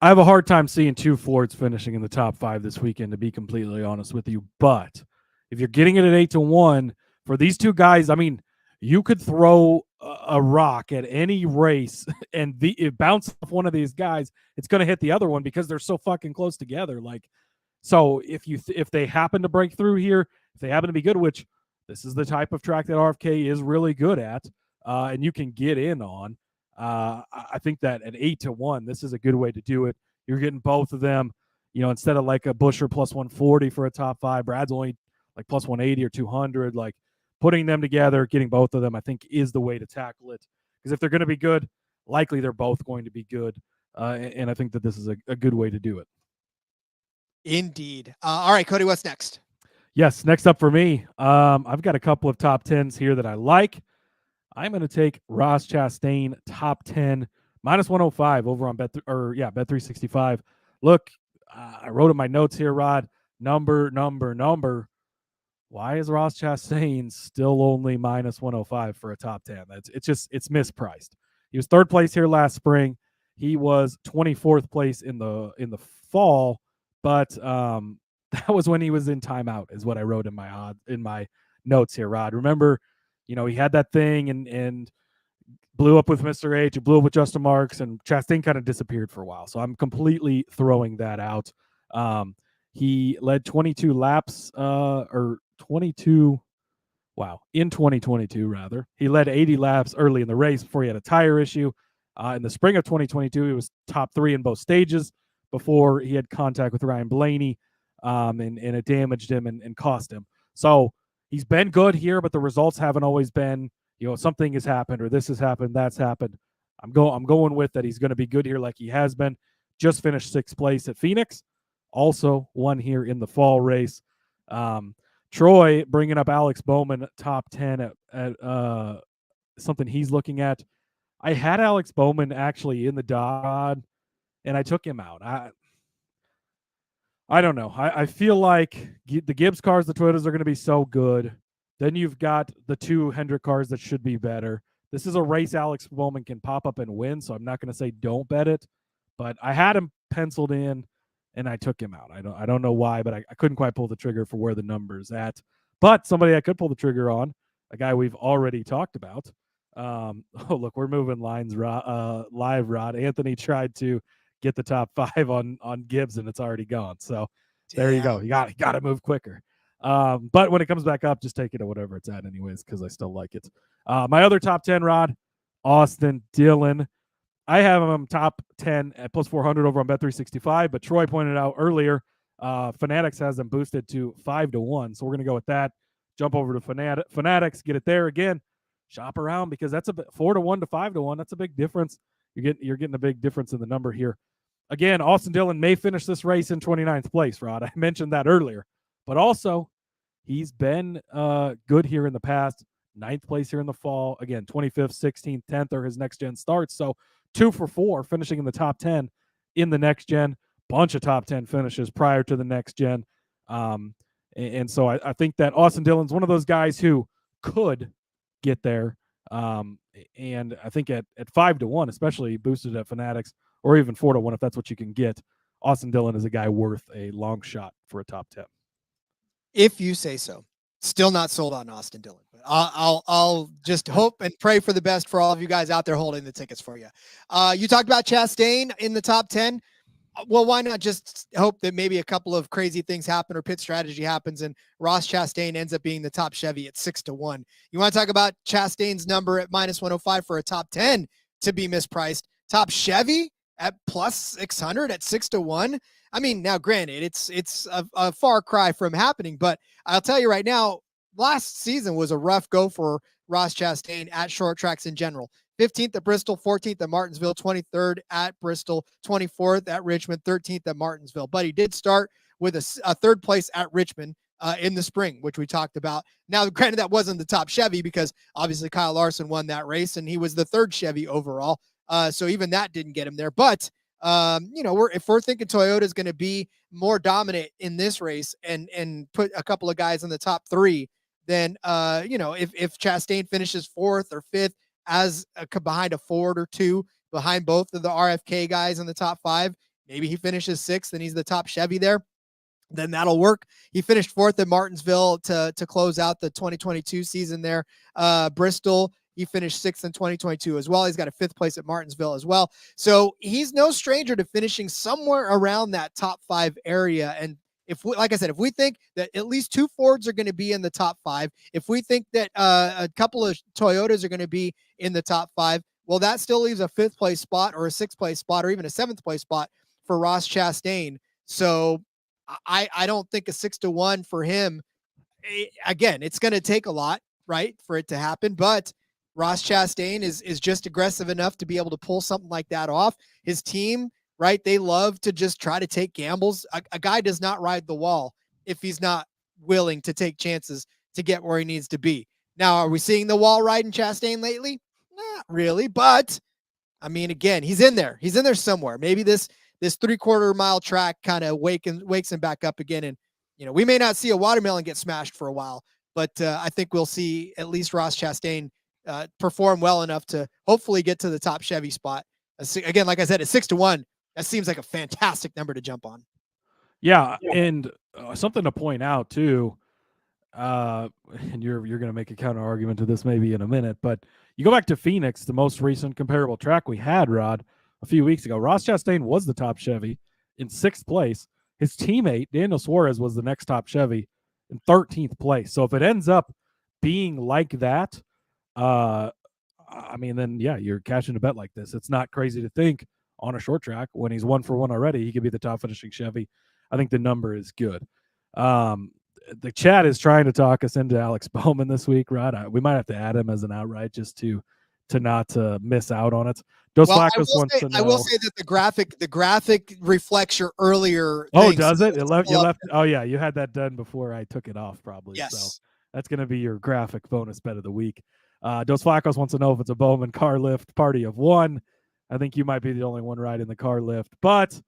I have a hard time seeing 2 Fords finishing in the top 5 this weekend, to be completely honest with you. But if you're getting it at 8-1 for these 2 guys, I mean, you could throw a rock at any race and it bounces off one of these guys, it's going to hit the other one because they're so fucking close together. Like, so if they happen to break through here, if they happen to be good, which this is the type of track that RFK is really good at, and you can get in on, I think that at 8-1, this is a good way to do it. You're getting both of them, instead of like a Buescher plus 140 for a top 5, Brad's only like plus 180 or 200, like, putting them together, getting both of them, I think, is the way to tackle it. Because if they're going to be good, likely they're both going to be good. And I think that this is a good way to do it. Indeed. All right, Cody, what's next? Yes, next up for me, I've got a couple of top 10s here that I like. I'm going to take Ross Chastain top 10, minus 105 over on Bet365. Look, I wrote in my notes here, Rod, number. Why is Ross Chastain still only minus 105 for a top 10? It's mispriced. He was 3rd place here last spring. He was 24th place in the fall, but that was when he was in timeout, is what I wrote in my notes here, Rod. Remember, he had that thing and blew up with Mr. H, blew up with Justin Marks, and Chastain kind of disappeared for a while. So I'm completely throwing that out. He led 22 laps, in 2022, rather. He led 80 laps early in the race before he had a tire issue. In the spring of 2022, he was top 3 in both stages before he had contact with Ryan Blaney, and it damaged him and cost him. So he's been good here, but the results haven't always been, something has happened or this has happened, that's happened. I'm going with that he's going to be good here like he has been. Just finished 6th place at Phoenix. Also won here in the fall race. Troy bringing up Alex Bowman top 10 at something he's looking at. I had Alex Bowman actually in the Dodd, and I took him out. I don't know. I feel like the Gibbs cars, the Toyotas, are going to be so good. Then you've got the 2 Hendrick cars that should be better. This is a race Alex Bowman can pop up and win, so I'm not going to say don't bet it. But I had him penciled in, and I took him out. I don't know why, but I couldn't quite pull the trigger for where the number's at. But somebody I could pull the trigger on, a guy we've already talked about. Oh, look, we're moving lines live, Rod. Anthony tried to get the top 5 on Gibbs, and it's already gone. So there you go. You got to move quicker. But when it comes back up, just take it at whatever it's at anyways, because I still like it. My other top 10, Rod, Austin Dillon. I have him top 10 at plus 400 over on Bet365, but Troy pointed out earlier, Fanatics has them boosted to 5-1. So we're going to go with that. Jump over to Fanatics, get it there again. Shop around, because that's a 4-1 to 5-1. That's a big difference. You're getting a big difference in the number here. Again, Austin Dillon may finish this race in 29th place, Rod. I mentioned that earlier, but also he's been good here in the past. 9th place here in the fall. Again, 25th, 16th, 10th are his next gen starts. So 2 for 4 finishing in the top 10 in the next gen. Bunch of top 10 finishes prior to the next gen. And so I think that Austin Dillon's one of those guys who could get there. And I think at 5-1, especially boosted at Fanatics, or even 4-1 if that's what you can get, Austin Dillon is a guy worth a long shot for a top 10. If you say so. Still not sold on Austin Dillon, but I'll just hope and pray for the best for all of you guys out there holding the tickets for you. You talked about Chastain in the top 10. Well, why not just hope that maybe a couple of crazy things happen or pit strategy happens and Ross Chastain ends up being the top Chevy at 6-1. You want to talk about Chastain's number at -105 for a top 10 to be mispriced. Top Chevy at +600 at 6-1. I mean, now granted, it's a far cry from happening, but I'll tell you right now, last season was a rough go for Ross Chastain at short tracks in general. 15th at Bristol, 14th at Martinsville, 23rd at Bristol, 24th at Richmond, 13th at Martinsville. But he did start with a third place at Richmond in the spring, which we talked about. Now, granted, that wasn't the top Chevy because obviously Kyle Larson won that race and he was the third Chevy overall. So even that didn't get him there. But if we're thinking Toyota is going to be more dominant in this race and put a couple of guys in the top 3, then if Chastain finishes 4th or 5th as behind a Ford or 2 behind both of the RFK guys in the top 5, maybe he finishes 6th and he's the top Chevy there, then that'll work. He finished 4th at Martinsville to close out the 2022 season there. Bristol, he finished 6th in 2022 as well. He's got a 5th place at Martinsville as well. So he's no stranger to finishing somewhere around that top 5 area. And if we think that at least 2 Fords are going to be in the top 5, if we think that a couple of Toyotas are going to be in the top 5, well, that still leaves a 5th place spot or a 6th place spot or even a 7th place spot for Ross Chastain. So I don't think a 6-1 for him. Again, it's going to take a lot, right, for it to happen, but Ross Chastain is just aggressive enough to be able to pull something like that off. His team, right, they love to just try to take gambles. A guy does not ride the wall if he's not willing to take chances to get where he needs to be. Now, are we seeing the wall riding Chastain lately? Not really, but I mean, again, he's in there. He's in there somewhere. Maybe this 3/4 mile track kind of wakes him back up again. And, we may not see a watermelon get smashed for a while, but I think we'll see at least Ross Chastain perform well enough to hopefully get to the top Chevy spot. Again, like I said, at 6-1, that seems like a fantastic number to jump on. Yeah. And something to point out too, and you're going to make a counter argument to this maybe in a minute, but you go back to Phoenix, the most recent comparable track we had, Rod, a few weeks ago. Ross Chastain was the top Chevy in 6th place. His teammate, Daniel Suarez, was the next top Chevy in 13th place. So if it ends up being like that, then yeah, you're cashing a bet like this. It's not crazy to think on a short track when he's 1 for 1 already, he could be the top finishing Chevy. I think the number is good. The chat is trying to talk us into Alex Bowman this week, Rod. We might have to add him as an outright just to not miss out on it. Dos Flacos wants to know. I will say that the graphic reflects your earlier. Oh, does it? You left. Oh yeah, you had that done before I took it off, probably. Yes. So that's going to be your graphic bonus bet of the week. Dos Flacos wants to know if it's a Bowman car lift party of 1. I think you might be the only one riding the car lift, but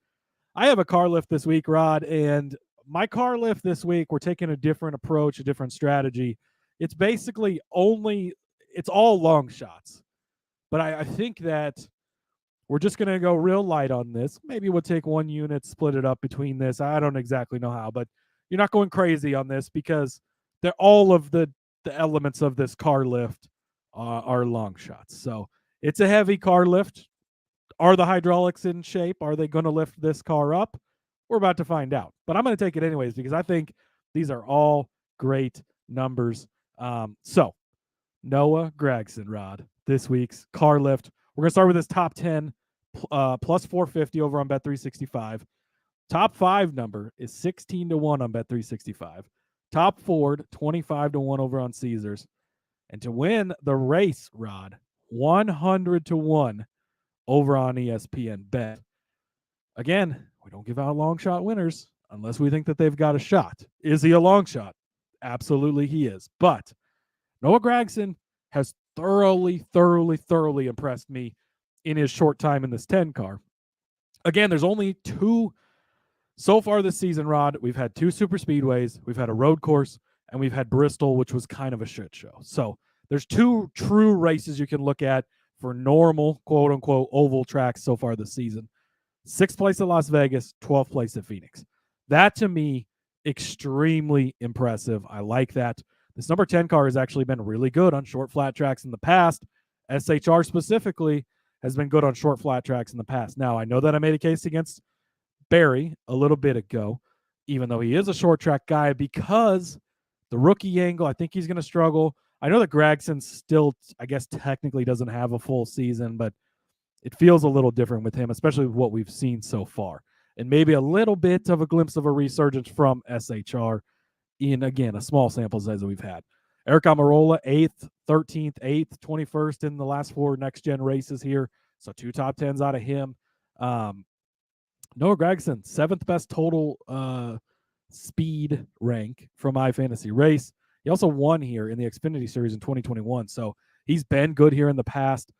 I have a car lift this week, Rod, and my car lift this week, we're taking a different approach, a different strategy. It's basically it's all long shots, but I think that we're just going to go real light on this. Maybe we'll take 1 unit, split it up between this. I don't exactly know how, but you're not going crazy on this because all of the elements of this car lift are long shots. So it's a heavy car lift. Are the hydraulics in shape? Are they going to lift this car up? We're about to find out. But I'm going to take it anyways because I think these are all great numbers. So Noah Gragson, Rod, this week's car lift. We're going to start with his top 10 plus 450 over on Bet365. Top 5 number is 16-1 on Bet365. Top Ford, 25-1 over on Caesars. And to win the race, Rod, 100-1 over on ESPN Bet. Again, we don't give out long shot winners unless we think that they've got a shot. Is he a long shot? Absolutely he is. But Noah Gragson has thoroughly impressed me in his short time in this 10 car. Again, there's only 2 so far this season, Rod. We've had 2 super speedways, we've had a road course, and we've had Bristol, which was kind of a shit show. So there's 2 true races you can look at for normal, quote unquote, oval tracks so far this season. 6th place at Las Vegas, 12th place at Phoenix. That to me extremely impressive. I like that. This number 10 car has actually been really good on short flat tracks in the past. SHR specifically has been good on short flat tracks in the past. Now, I know that I made a case against Barry a little bit ago, even though he is a short track guy, because the rookie angle, I think he's going to struggle. I know that Gragson still, I guess, technically doesn't have a full season, but it feels a little different with him, especially with what we've seen so far. And maybe a little bit of a glimpse of a resurgence from SHR in, again, a small sample size that we've had. Eric Almirola, 8th, 13th, 8th, 21st in the last 4 next-gen races here. So 2 top 10s out of him. Noah Gragson, 7th best total speed rank from iFantasy Race. He also won here in the Xfinity Series in 2021. So he's been good here in the past.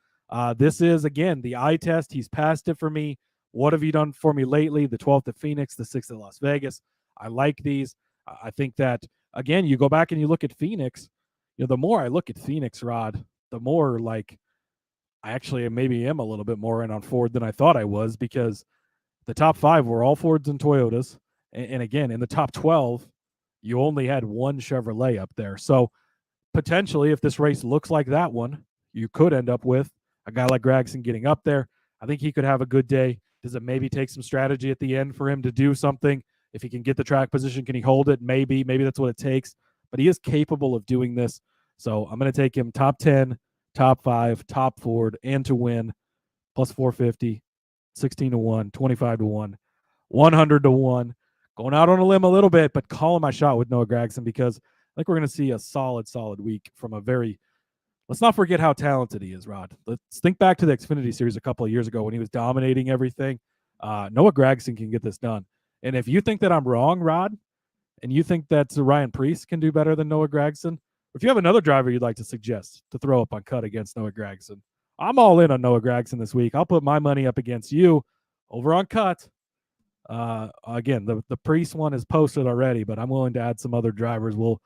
This is, again, the eye test. He's passed it for me. What have you done for me lately? The 12th at Phoenix, the 6th at Las Vegas. I like these. I think that, again, you go back and you look at Phoenix. The more I look at Phoenix, Rod, the more like I actually maybe am a little bit more in on Ford than I thought I was, because the top 5 were all Fords and Toyotas. And again, in the top 12, you only had one Chevrolet up there. So potentially, if this race looks like that one, you could end up with a guy like Gragson getting up there. I think he could have a good day. Does it maybe take some strategy at the end for him to do something? If he can get the track position, can he hold it? Maybe that's what it takes. But he is capable of doing this. So I'm going to take him top 10, top 5, top Ford, and to win, plus 450, 16-1, 25-1, 100-1. Going out on a limb a little bit, but calling my shot with Noah Gragson, because I think we're going to see a solid week from a very – let's not forget how talented he is, Rod. Let's think back to the Xfinity Series a couple of years ago when he was dominating everything. Noah Gragson can get this done. And if you think that I'm wrong, Rod, and you think that Ryan Preece can do better than Noah Gragson, or if you have another driver you'd like to suggest to throw up on Cut against Noah Gragson, I'm all in on Noah Gragson this week. I'll put my money up against you over on Cut. Again, the Preece one is posted already, but I'm willing to add some other drivers. We'll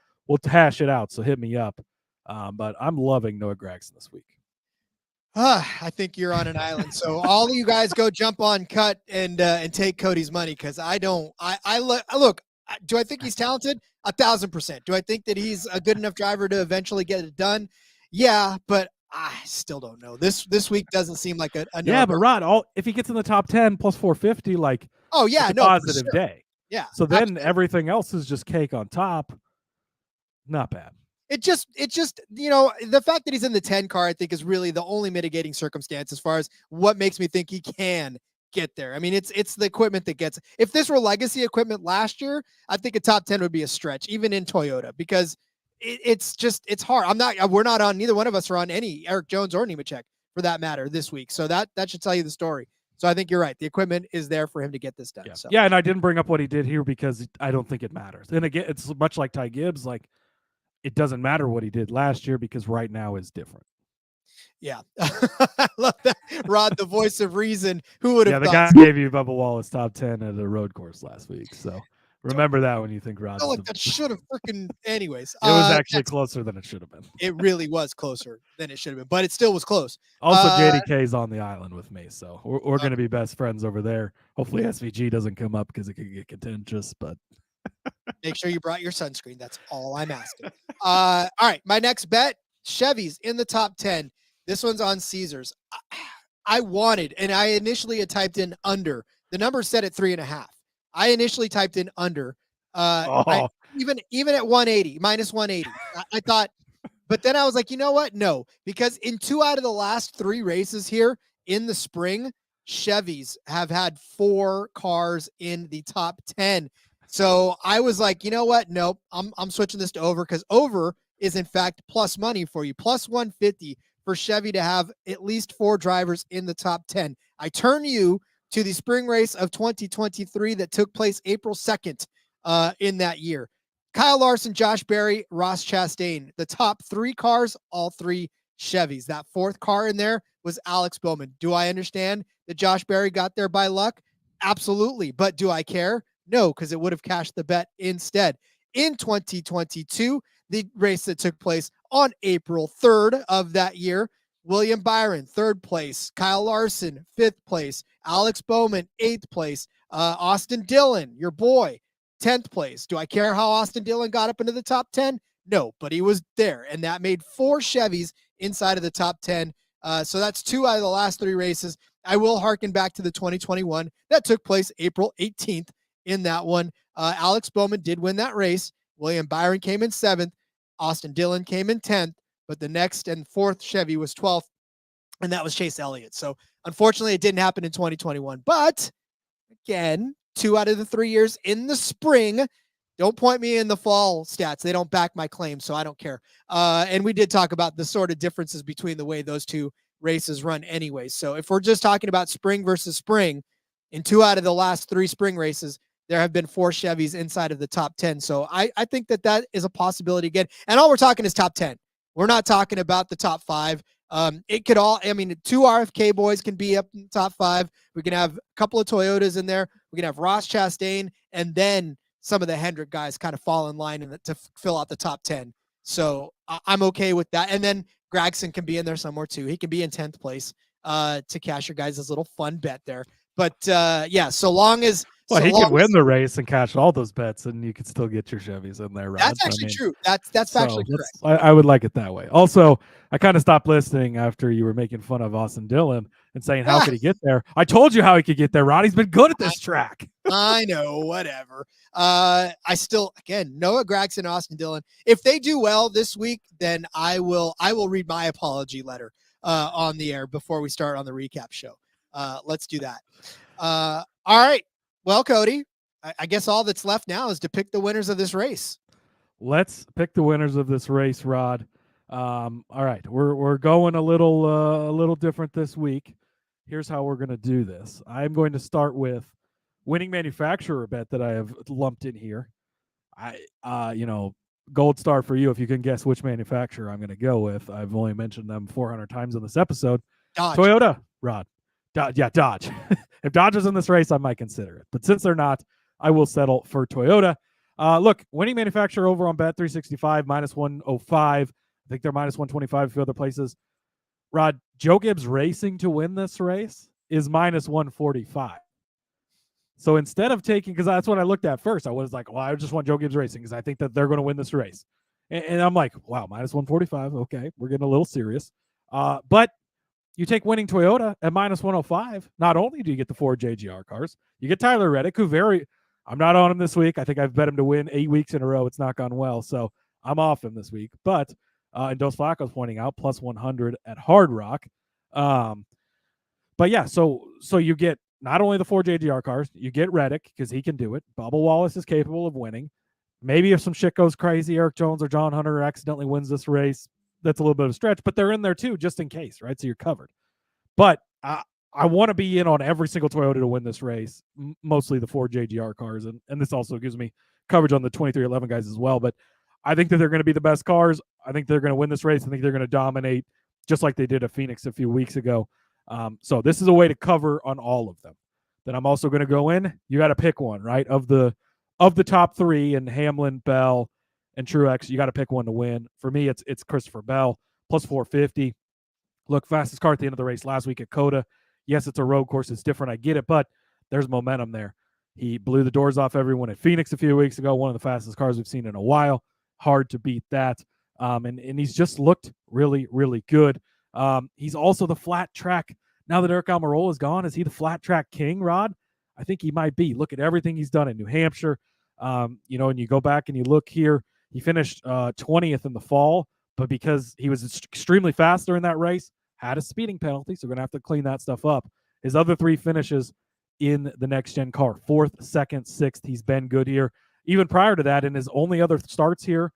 hash it out, so hit me up. But I'm loving Noah Gragson this week. I think you're on an island. So all of you guys go jump on Cut and take Cody's money, because I don't. Look. Do I think he's talented? 1,000%. Do I think that he's a good enough driver to eventually get it done? Yeah, but I still don't know. This week doesn't seem like a yeah. But Rod, if he gets in the top 10 plus 450, like, oh yeah, no, positive day. Yeah. So then everything else is just cake on top. Not bad. It just, the fact that he's in the 10 car, I think, is really the only mitigating circumstance as far as what makes me think he can get there. I mean, it's the equipment that gets. If this were legacy equipment last year, I think a top 10 would be a stretch, even in Toyota, because it's hard. We're not on, neither one of us are on any Eric Jones or Nemechek for that matter this week. So that should tell you the story. So I think you're right. The equipment is there for him to get this done. Yeah. So. Yeah, and I didn't bring up what he did here because I don't think it matters. And again, it's much like Ty Gibbs. Like, it doesn't matter what he did last year because right now is different. Yeah. I love that. Rod, the voice of reason. Who would have the guy gave you Bubba Wallace top 10 at a road course last week. So remember that when you think Rod. Like that should have freaking anyways. It was actually closer than it should have been. It really was closer than it should have been, but it still was close. Also, JDK's on the island with me, so we're going to be best friends over there. Hopefully SVG doesn't come up because it could get contentious, but make sure you brought your sunscreen. That's all I'm asking. All right, my next bet, Chevy's in the top 10. This one's on Caesars. I wanted, and I initially had typed in under. The number set at 3.5. I initially typed in under. Even at 180, minus 180. I thought, but then I was like, you know what? No, because in 2 out of the last 3 races here in the spring, Chevys have had 4 cars in the top 10. So I was like, you know what? Nope. I'm switching this to over, because over is in fact plus money for you, plus 150 for Chevy to have at least 4 drivers in the top 10. I turn you to the spring race of 2023 that took place April 2nd in that year. Kyle Larson, Josh Berry, Ross Chastain, the top 3 cars, all 3 Chevys. That 4th car in there was Alex Bowman. Do I understand that Josh Berry got there by luck? Absolutely. But do I care? No, because it would have cashed the bet instead. In 2022, the race that took place on April 3rd of that year, William Byron, 3rd place, Kyle Larson, 5th place, Alex Bowman, 8th place, Austin Dillon, your boy, 10th place. Do I care how Austin Dillon got up into the top 10? No, but he was there, and that made 4 Chevys inside of the top 10. So that's 2 out of the last 3 races. I will harken back to the 2021 that took place April 18th in that one. Alex Bowman did win that race. William Byron came in 7th. Austin Dillon came in 10th, but the next and 4th Chevy was 12th, and that was Chase Elliott. So unfortunately, it didn't happen in 2021. But again, 2 out of the 3 years in the spring. Don't point me in the fall stats. They don't back my claim, so I don't care. And we did talk about the sort of differences between the way those 2 races run anyway. So if we're just talking about spring versus spring, in 2 out of the last 3 spring races, there have been 4 Chevys inside of the top 10. So I think that is a possibility again. And all we're talking is top 10. We're not talking about the top 5. It could all, 2 RFK boys can be up in the top 5. We can have a couple of Toyotas in there. We can have Ross Chastain, and then some of the Hendrick guys kind of fall in line to fill out the top 10. So I'm okay with that. And then Gragson can be in there somewhere too. He can be in 10th place to cash your guys' little fun bet there. But so long as he can win the race and cash all those bets, and you can still get your Chevys in there, right? That's actually true. That's factually correct. I would like it that way. Also, I kind of stopped listening after you were making fun of Austin Dillon and saying, how could he get there? I told you how he could get there, Rod. He's been good at this track. I know, whatever. I still, again, Noah Gragson, Austin Dillon. If they do well this week, then I will read my apology letter on the air before we start on the recap show. Let's do that. All right. Well, Cody, I guess all that's left now is to pick the winners of this race. Let's pick the winners of this race, Rod. All right, we're going a little different this week. Here's how we're going to do this. I'm going to start with winning manufacturer bet that I have lumped in here. Gold star for you if you can guess which manufacturer I'm going to go with. I've only mentioned them 400 times in this episode. Dodge. Toyota, Rod. Dodge. If Dodge is in this race, I might consider it. But since they're not, I will settle for Toyota. Look, winning manufacturer over on Bet365, minus 105. I think they're minus 125 a few other places. Rod, Joe Gibbs Racing to win this race is minus 145. So instead of taking, because that's what I looked at first, I was like, well, I just want Joe Gibbs Racing because I think that they're going to win this race. And I'm like, wow, minus 145. Okay, we're getting a little serious. But you take winning Toyota at minus 105. Not only do you get the 4 JGR cars, you get Tyler Reddick, I'm not on him this week. I think I've bet him to win 8 weeks in a row. It's not gone well, so I'm off him this week. But and Dos Flacco's pointing out plus 100 at Hard Rock. But yeah, so you get not only the 4 JGR cars, you get Reddick because he can do it. Bubba Wallace is capable of winning. Maybe if some shit goes crazy, Eric Jones or John Hunter accidentally wins this race, that's a little bit of a stretch, but they're in there too, just in case, right? So you're covered. But I want to be in on every single Toyota to win this race, mostly the 4 JGR cars. And this also gives me coverage on the 2311 guys as well. But I think that they're going to be the best cars. I think they're going to win this race. I think they're going to dominate just like they did at Phoenix a few weeks ago. So this is a way to cover on all of them. Then I'm also going to go in. You got to pick one, right? Of the top 3 and Hamlin, Bell, and Truex, you got to pick one to win. For me, it's Christopher Bell, plus 450. Look, fastest car at the end of the race last week at COTA. Yes, it's a road course. It's different. I get it, but there's momentum there. He blew the doors off everyone at Phoenix a few weeks ago, one of the fastest cars we've seen in a while. Hard to beat that. And he's just looked really, really good. He's also the flat track. Now that Eric Almirola is gone, is he the flat track king, Rod? I think he might be. Look at everything he's done in New Hampshire. And you go back and you look here, he finished 20th in the fall, but because he was extremely fast during that race, had a speeding penalty, so we're going to have to clean that stuff up. His other 3 finishes in the next-gen car, 4th, 2nd, 6th, he's been good here. Even prior to that, in his only other starts here,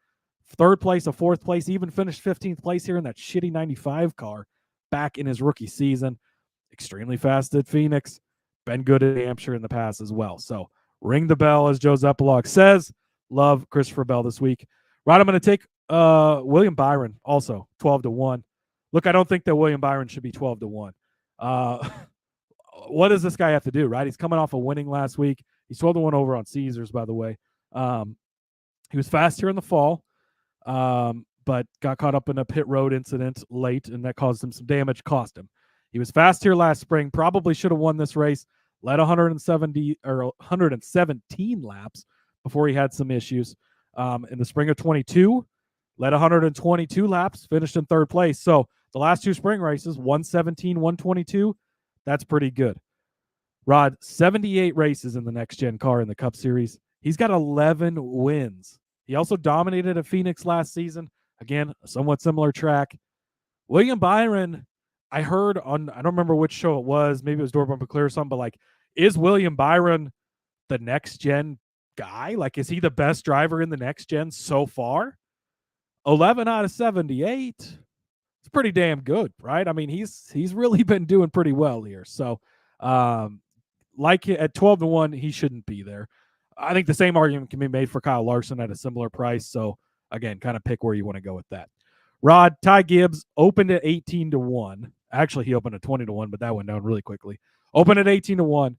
3rd place, a 4th place, even finished 15th place here in that shitty 95 car back in his rookie season. Extremely fast at Phoenix, been good at Hampshire in the past as well. So ring the bell, as Joe Zepelog says. Love Christopher Bell this week. Right, I'm going to take William Byron also, 12-1. Look, I don't think that William Byron should be 12-1. What does this guy have to do, right? He's coming off a winning last week. He's 12-1 over on Caesars, by the way. He was fast here in the fall, but got caught up in a pit road incident late, and that caused him some damage, cost him. He was fast here last spring, probably should have won this race, led 117 laps, before he had some issues. In the spring of 22, led 122 laps, finished in third place. So the last two spring races, 117, 122, that's pretty good. Rod, 78 races in the next-gen car in the Cup Series. He's got 11 wins. He also dominated at Phoenix last season. Again, a somewhat similar track. William Byron, I heard on, I don't remember which show it was, maybe it was Door Bumper Clear or something, but like, is William Byron the next-gen guy? Like, is he the best driver in the next-gen so far? 11 out of 78. It's pretty damn good, right? I mean, he's really been doing pretty well here. So, like at 12-1, he shouldn't be there. I think the same argument can be made for Kyle Larson at a similar price. So again, kind of pick where you want to go with that. Rod, Ty Gibbs opened at 18-1. Actually, he opened at 20-1, but that went down really quickly. Opened at 18-1.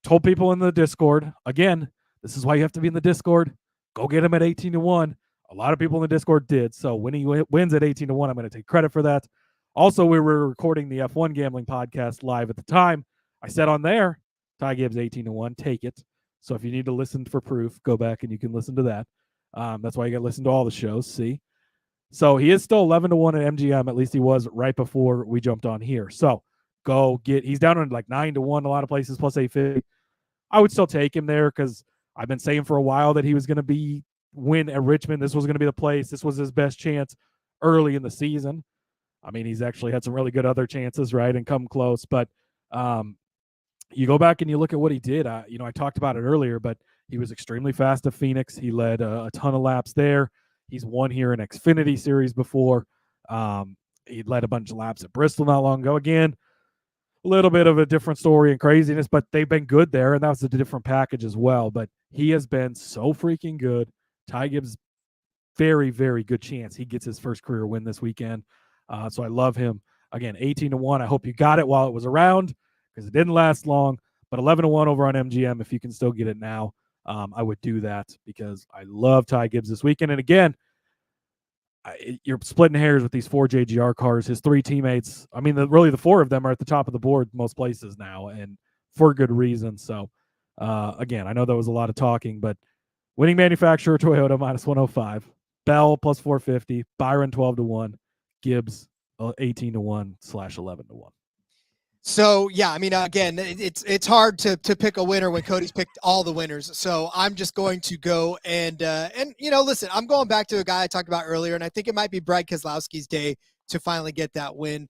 Told people in the Discord, again, this is why you have to be in the Discord. Go get him at 18-1. A lot of people in the Discord did. So when he wins at 18-1, I'm going to take credit for that. Also, we were recording the F1 Gambling Podcast live at the time. I said on there, Ty Gibbs 18-1, take it. So if you need to listen for proof, go back and you can listen to that. That's why you got to listen to all the shows. See, so he is still 11-1 at MGM. At least he was right before we jumped on here. So go get. He's down on like 9-1 a lot of places plus 850. I would still take him there because I've been saying for a while that he was going to win at Richmond. This was going to be the place. This was his best chance early in the season. I mean, he's actually had some really good other chances, right, and come close, but. You go back and you look at what he did. I talked about it earlier, but he was extremely fast at Phoenix. He led a ton of laps there. He's won here in Xfinity Series before. He led a bunch of laps at Bristol not long ago. Again, a little bit of a different story and craziness, but they've been good there, and that was a different package as well. But he has been so freaking good. Ty Gibbs, very, very good chance he gets his first career win this weekend. So I love him. Again, 18-1. I hope you got it while it was around, because it didn't last long, but 11-1 over on MGM. If you can still get it now, I would do that because I love Ty Gibbs this weekend. And again, you're splitting hairs with these 4 JGR cars. His 3 teammates, I mean, really the 4 of them are at the top of the board most places now, and for good reason. So, again, I know that was a lot of talking, but winning manufacturer Toyota -105, Bell plus 450, Byron 12-1, Gibbs 18-1/11-1. So yeah, I mean, again, it's hard to pick a winner when Cody's picked all the winners. So I'm just going to go and listen, I'm going back to a guy I talked about earlier, and I think it might be Brad Keselowski's day to finally get that win.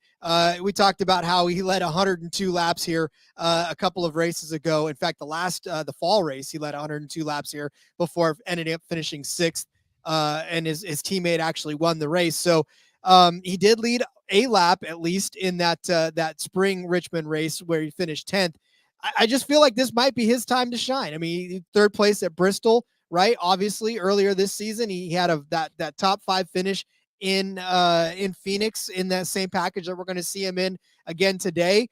We talked about how he led 102 laps here a couple of races ago. In fact, the fall race, he led 102 laps here before ended up finishing 6th, and his teammate actually won the race. So he did lead a lap at least in that spring Richmond race where he finished 10th. I just feel like this might be his time to shine. I mean, 3rd place at Bristol, right? Obviously, earlier this season he had that top 5 finish in Phoenix in that same package that we're going to see him in again today.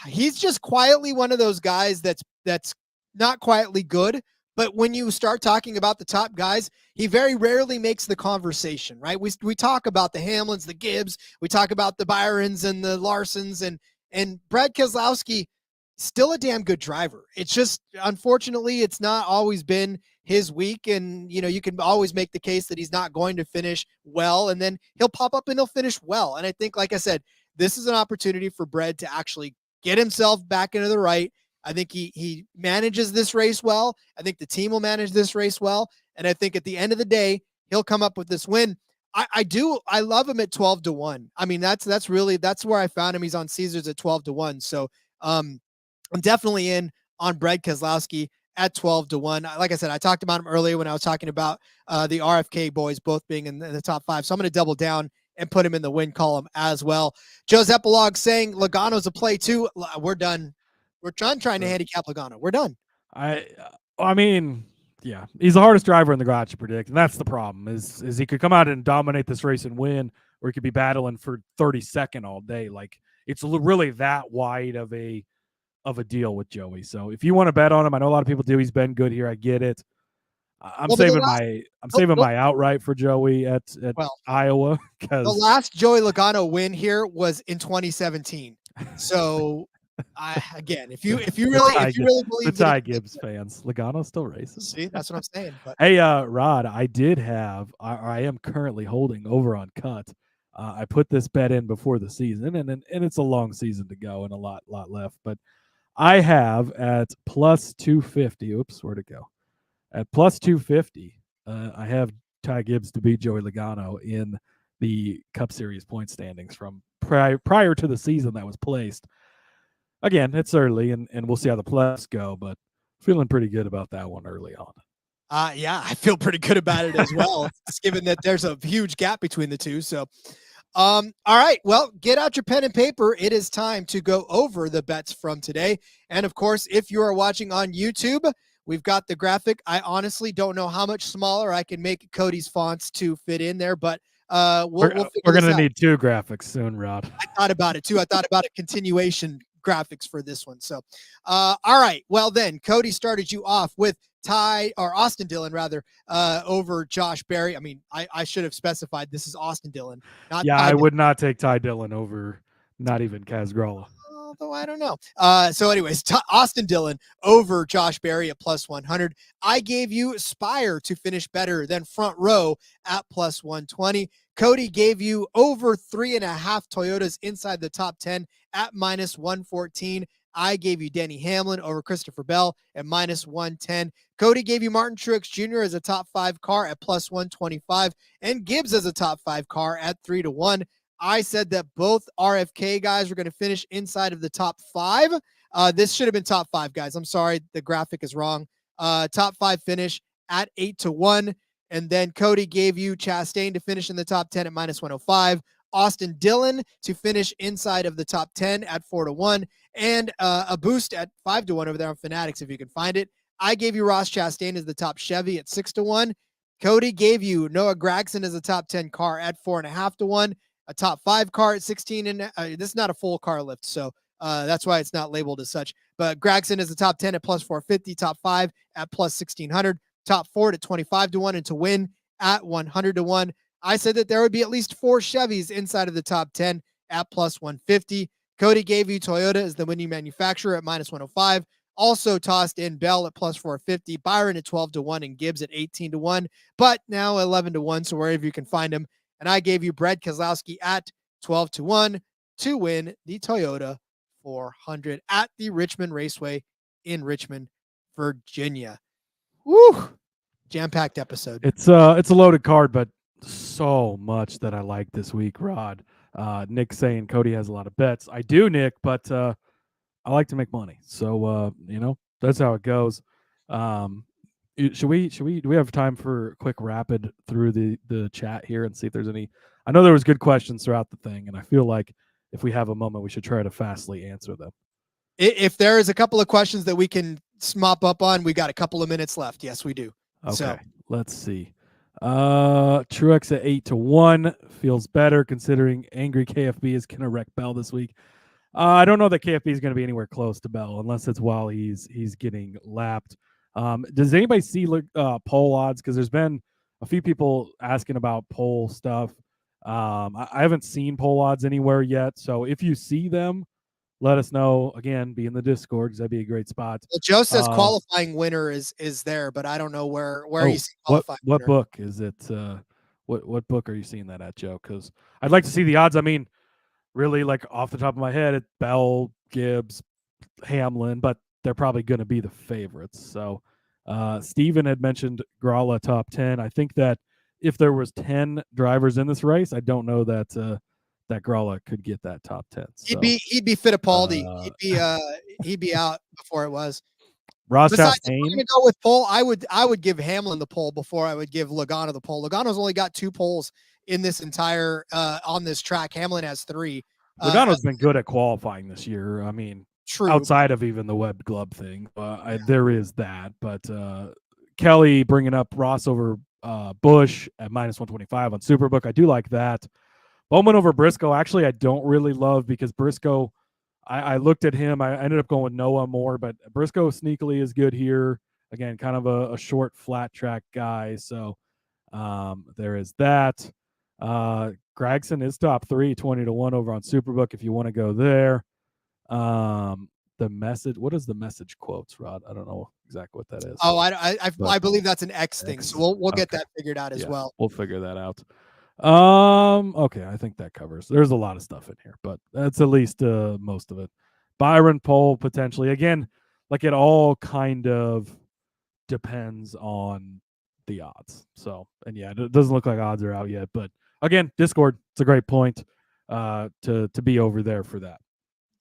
He's just quietly one of those guys that's not quietly good. But when you start talking about the top guys, he very rarely makes the conversation, right? We talk about the Hamlins, the Gibbs, we talk about the Byrons and the Larsons, and Brad Keselowski, still a damn good driver. It's just, unfortunately, it's not always been his week, and you can always make the case that he's not going to finish well, and then he'll pop up and he'll finish well. And I think, like I said, this is an opportunity for Brad to actually get himself back into the right. I think he manages this race well. I think the team will manage this race well. And I think at the end of the day, he'll come up with this win. I love him at 12-1. I mean, that's where I found him. He's on Caesars at 12-1. So I'm definitely in on Brad Keselowski at 12-1. Like I said, I talked about him earlier when I was talking about the RFK boys both being in the top 5. So I'm going to double down and put him in the win column as well. Joe's epilogue saying Logano's a play too. We're done. We're trying to handicap Logano. We're done. I mean, yeah, he's the hardest driver in the garage to predict, and that's the problem. Is he could come out and dominate this race and win, or he could be battling for 32nd all day. Like, it's really that wide of a deal with Joey. So if you want to bet on him, I know a lot of people do. He's been good here. I get it. I'm saving my outright for Joey at Iowa, because the last Joey Logano win here was in 2017. So Again, if you really believe the that Ty Gibbs fans, Logano still races. see, that's what I'm saying. But Hey, Rod, I am currently holding over on Cut. I put this bet in before the season, and it's a long season to go and a lot left. But I have at plus 250. Oops, where'd it go? At plus 250, I have Ty Gibbs to beat Joey Logano in the Cup Series point standings from prior to the season that was placed. Again, it's early, and we'll see how the playoffs go, but feeling pretty good about that one early on. yeah, I feel pretty good about it as well, just given that there's a huge gap between the two. So, all right, well, get out your pen and paper. It is time to go over the bets from today. And of course, if you are watching on YouTube, we've got the graphic. I honestly don't know how much smaller I can make Cody's fonts to fit in there, but we're going to need 2 graphics soon, Rod. I thought about it too. I thought about a continuation graphics for this one. So, all right. Well, then Cody started you off with Austin Dillon rather, over Josh Berry. I mean, I should have specified this is Austin Dillon. Not yeah, Ty I Dillon. would not take Ty Dillon over not even Kaz Gralla. Although I don't know. So anyways, Austin Dillon over Josh Berry at plus 100. I gave you Spire to finish better than Front Row at plus 120. Cody gave you over 3.5 Toyotas inside the top 10 at minus 114. I gave you Denny Hamlin over Christopher Bell at minus 110. Cody gave you Martin Truex Jr. as a top 5 car at plus 125 and Gibbs as a top 5 car at 3-1. I said that both RFK guys were going to finish inside of the top 5. This should have been top 5, guys. I'm sorry. The graphic is wrong. Top 5 finish at 8-1. And then Cody gave you Chastain to finish in the top 10 at minus 105. Austin Dillon to finish inside of the top 10 at 4-1. And a boost at 5-1 over there on Fanatics, if you can find it. I gave you Ross Chastain as the top Chevy at 6-1. Cody gave you Noah Gragson as a top 10 car at 4.5-1. A top 5 car at 16. And this is not a full car lift, so that's why it's not labeled as such. But Gragson is the top 10 at plus 450, top 5 at plus 1600, top 4 at 25-1, and to win at 100-1. I said that there would be at least 4 Chevys inside of the top 10 at plus 150. Cody gave you Toyota as the winning manufacturer at minus 105. Also tossed in Bell at plus 450, Byron at 12-1, and Gibbs at 18-1, but now 11-1. So wherever you can find him. And I gave you Brad Keselowski at 12-1 to win the Toyota 400 at the Richmond Raceway in Richmond, Virginia. Woo! Jam-packed episode. It's a loaded card, but so much that I like this week, Rod. Nick saying Cody has a lot of bets. I do, Nick, but I like to make money. So, that's how it goes. Do we have time for a quick rapid through the chat here and see if there's any? I know there was good questions throughout the thing, and I feel like if we have a moment, we should try to fastly answer them. If there is a couple of questions that we can mop up on, we got a couple of minutes left. Yes, we do. Okay, so. Let's see. Truex at 8-1 feels better considering angry KFB is going to wreck Bell this week. I don't know that KFB is going to be anywhere close to Bell unless it's while he's getting lapped. Does anybody see poll odds? Because there's been a few people asking about poll stuff. I haven't seen poll odds anywhere yet. So if you see them, let us know. Again, be in the Discord because that'd be a great spot. Well, Joe says qualifying winner is there, but I don't know where you see qualifying what winner. Book is it? What book are you seeing that at, Joe? Because I'd like to see the odds. I mean, really, like off the top of my head, it's Bell, Gibbs, Hamlin, but they're probably going to be the favorites. So Steven had mentioned Gralla top 10. I think that if there was 10 drivers in this race, I don't know that that Gralla could get that top 10. So, he'd be Fittipaldi. He'd be out before it was. Ross Besides, if Chastain. we're gonna go with pole, I would give Hamlin the pole before I would give Logano the pole. Logano's only got 2 poles in this entire on this track. Hamlin has 3. Logano's been good at qualifying this year. I mean, true. Outside of even the web glove thing, there is that. But Kelly bringing up Ross over Busch at minus 125 on Superbook. I do like that. Bowman over Briscoe. Actually, I don't really love because Briscoe, I looked at him. I ended up going with Noah more, but Briscoe sneakily is good here. Again, kind of a short, flat track guy. So there is that. Gragson is top 3, 20-1 over on Superbook if you want to go there. the message. What is the message quotes, Rod? I don't know exactly what that is. Oh, I believe that's an X thing. So we'll get that figured out as well. We'll figure that out. Okay, I think that covers. There's a lot of stuff in here, but that's at least most of it. Byron Poll potentially. Again, like it all kind of depends on the odds. So, and yeah, it doesn't look like odds are out yet, but again, Discord, it's a great point to be over there for that.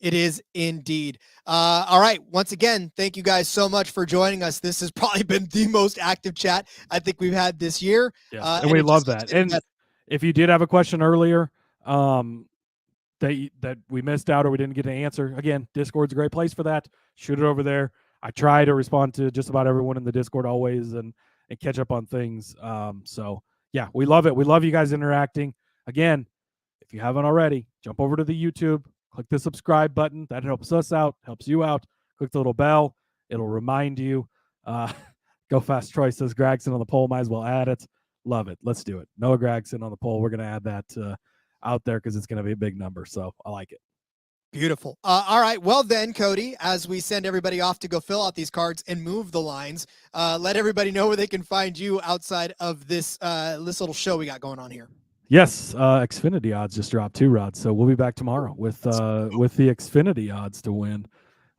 It is indeed. All right. Once again, thank you guys so much for joining us. This has probably been the most active chat I think we've had this year. Yeah, and we love that. And if you did have a question earlier that we missed out or we didn't get an answer, again, Discord's a great place for that. Shoot it over there. I try to respond to just about everyone in the Discord always and catch up on things. So, yeah, we love it. We love you guys interacting. Again, if you haven't already, jump over to the YouTube. Click the subscribe button. That helps us out, helps you out. Click the little bell. It'll remind you. Go Fast Troy says Gregson on the poll. Might as well add it. Love it. Let's do it. Noah Gregson on the poll. We're going to add that out there because it's going to be a big number. So I like it. Beautiful. All right. Well, then, Cody, as we send everybody off to go fill out these cards and move the lines, let everybody know where they can find you outside of this little show we got going on here. Yes, Xfinity odds just dropped too, Rod. So we'll be back tomorrow with the Xfinity odds to win.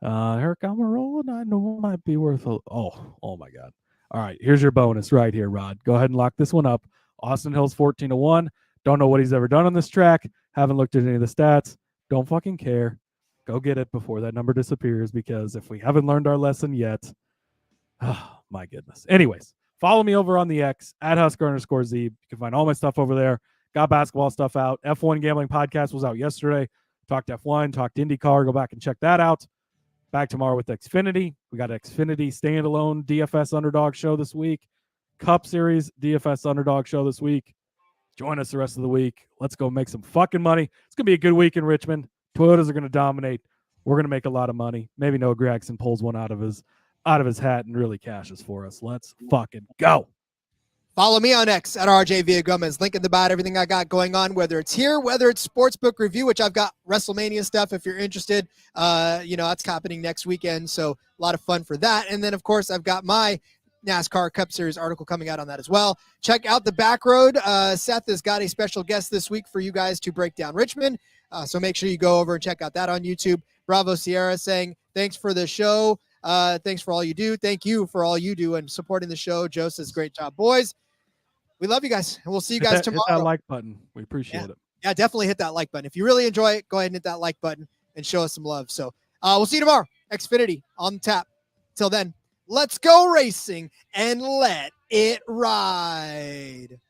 Eric Almirola, I know might be worth oh my God. All right, here's your bonus right here, Rod. Go ahead and lock this one up. Austin Hill's 14-1. Don't know what he's ever done on this track. Haven't looked at any of the stats. Don't fucking care. Go get it before that number disappears, because if we haven't learned our lesson yet, oh my goodness. Anyways, follow me over on the X at Husker_Zeeb. You can find all my stuff over there. Got basketball stuff out. F1 Gambling Podcast was out yesterday. Talked F1, talked IndyCar. Go back and check that out. Back tomorrow with Xfinity. We got Xfinity standalone DFS underdog show this week. Cup Series DFS underdog show this week. Join us the rest of the week. Let's go make some fucking money. It's going to be a good week in Richmond. Toyotas are going to dominate. We're going to make a lot of money. Maybe Noah Gregson pulls one out of his hat and really cashes for us. Let's fucking go. Follow me on X at RJ Villagomez. Link in the bio, everything I got going on, whether it's here, whether it's Sportsbook Review, which I've got WrestleMania stuff if you're interested. That's happening next weekend, so a lot of fun for that. And then, of course, I've got my NASCAR Cup Series article coming out on that as well. Check out the Back Road. Seth has got a special guest this week for you guys to break down Richmond, so make sure you go over and check out that on YouTube. Bravo Sierra saying, thanks for the show. Thanks for all you do. Thank you for all you do and supporting the show. Joe says, great job, boys. We love you guys, and we'll see you guys tomorrow. Hit that like button. We appreciate it. Yeah, definitely hit that like button. If you really enjoy it, go ahead and hit that like button and show us some love. So we'll see you tomorrow. Xfinity on tap. Till then, let's go racing and let it ride.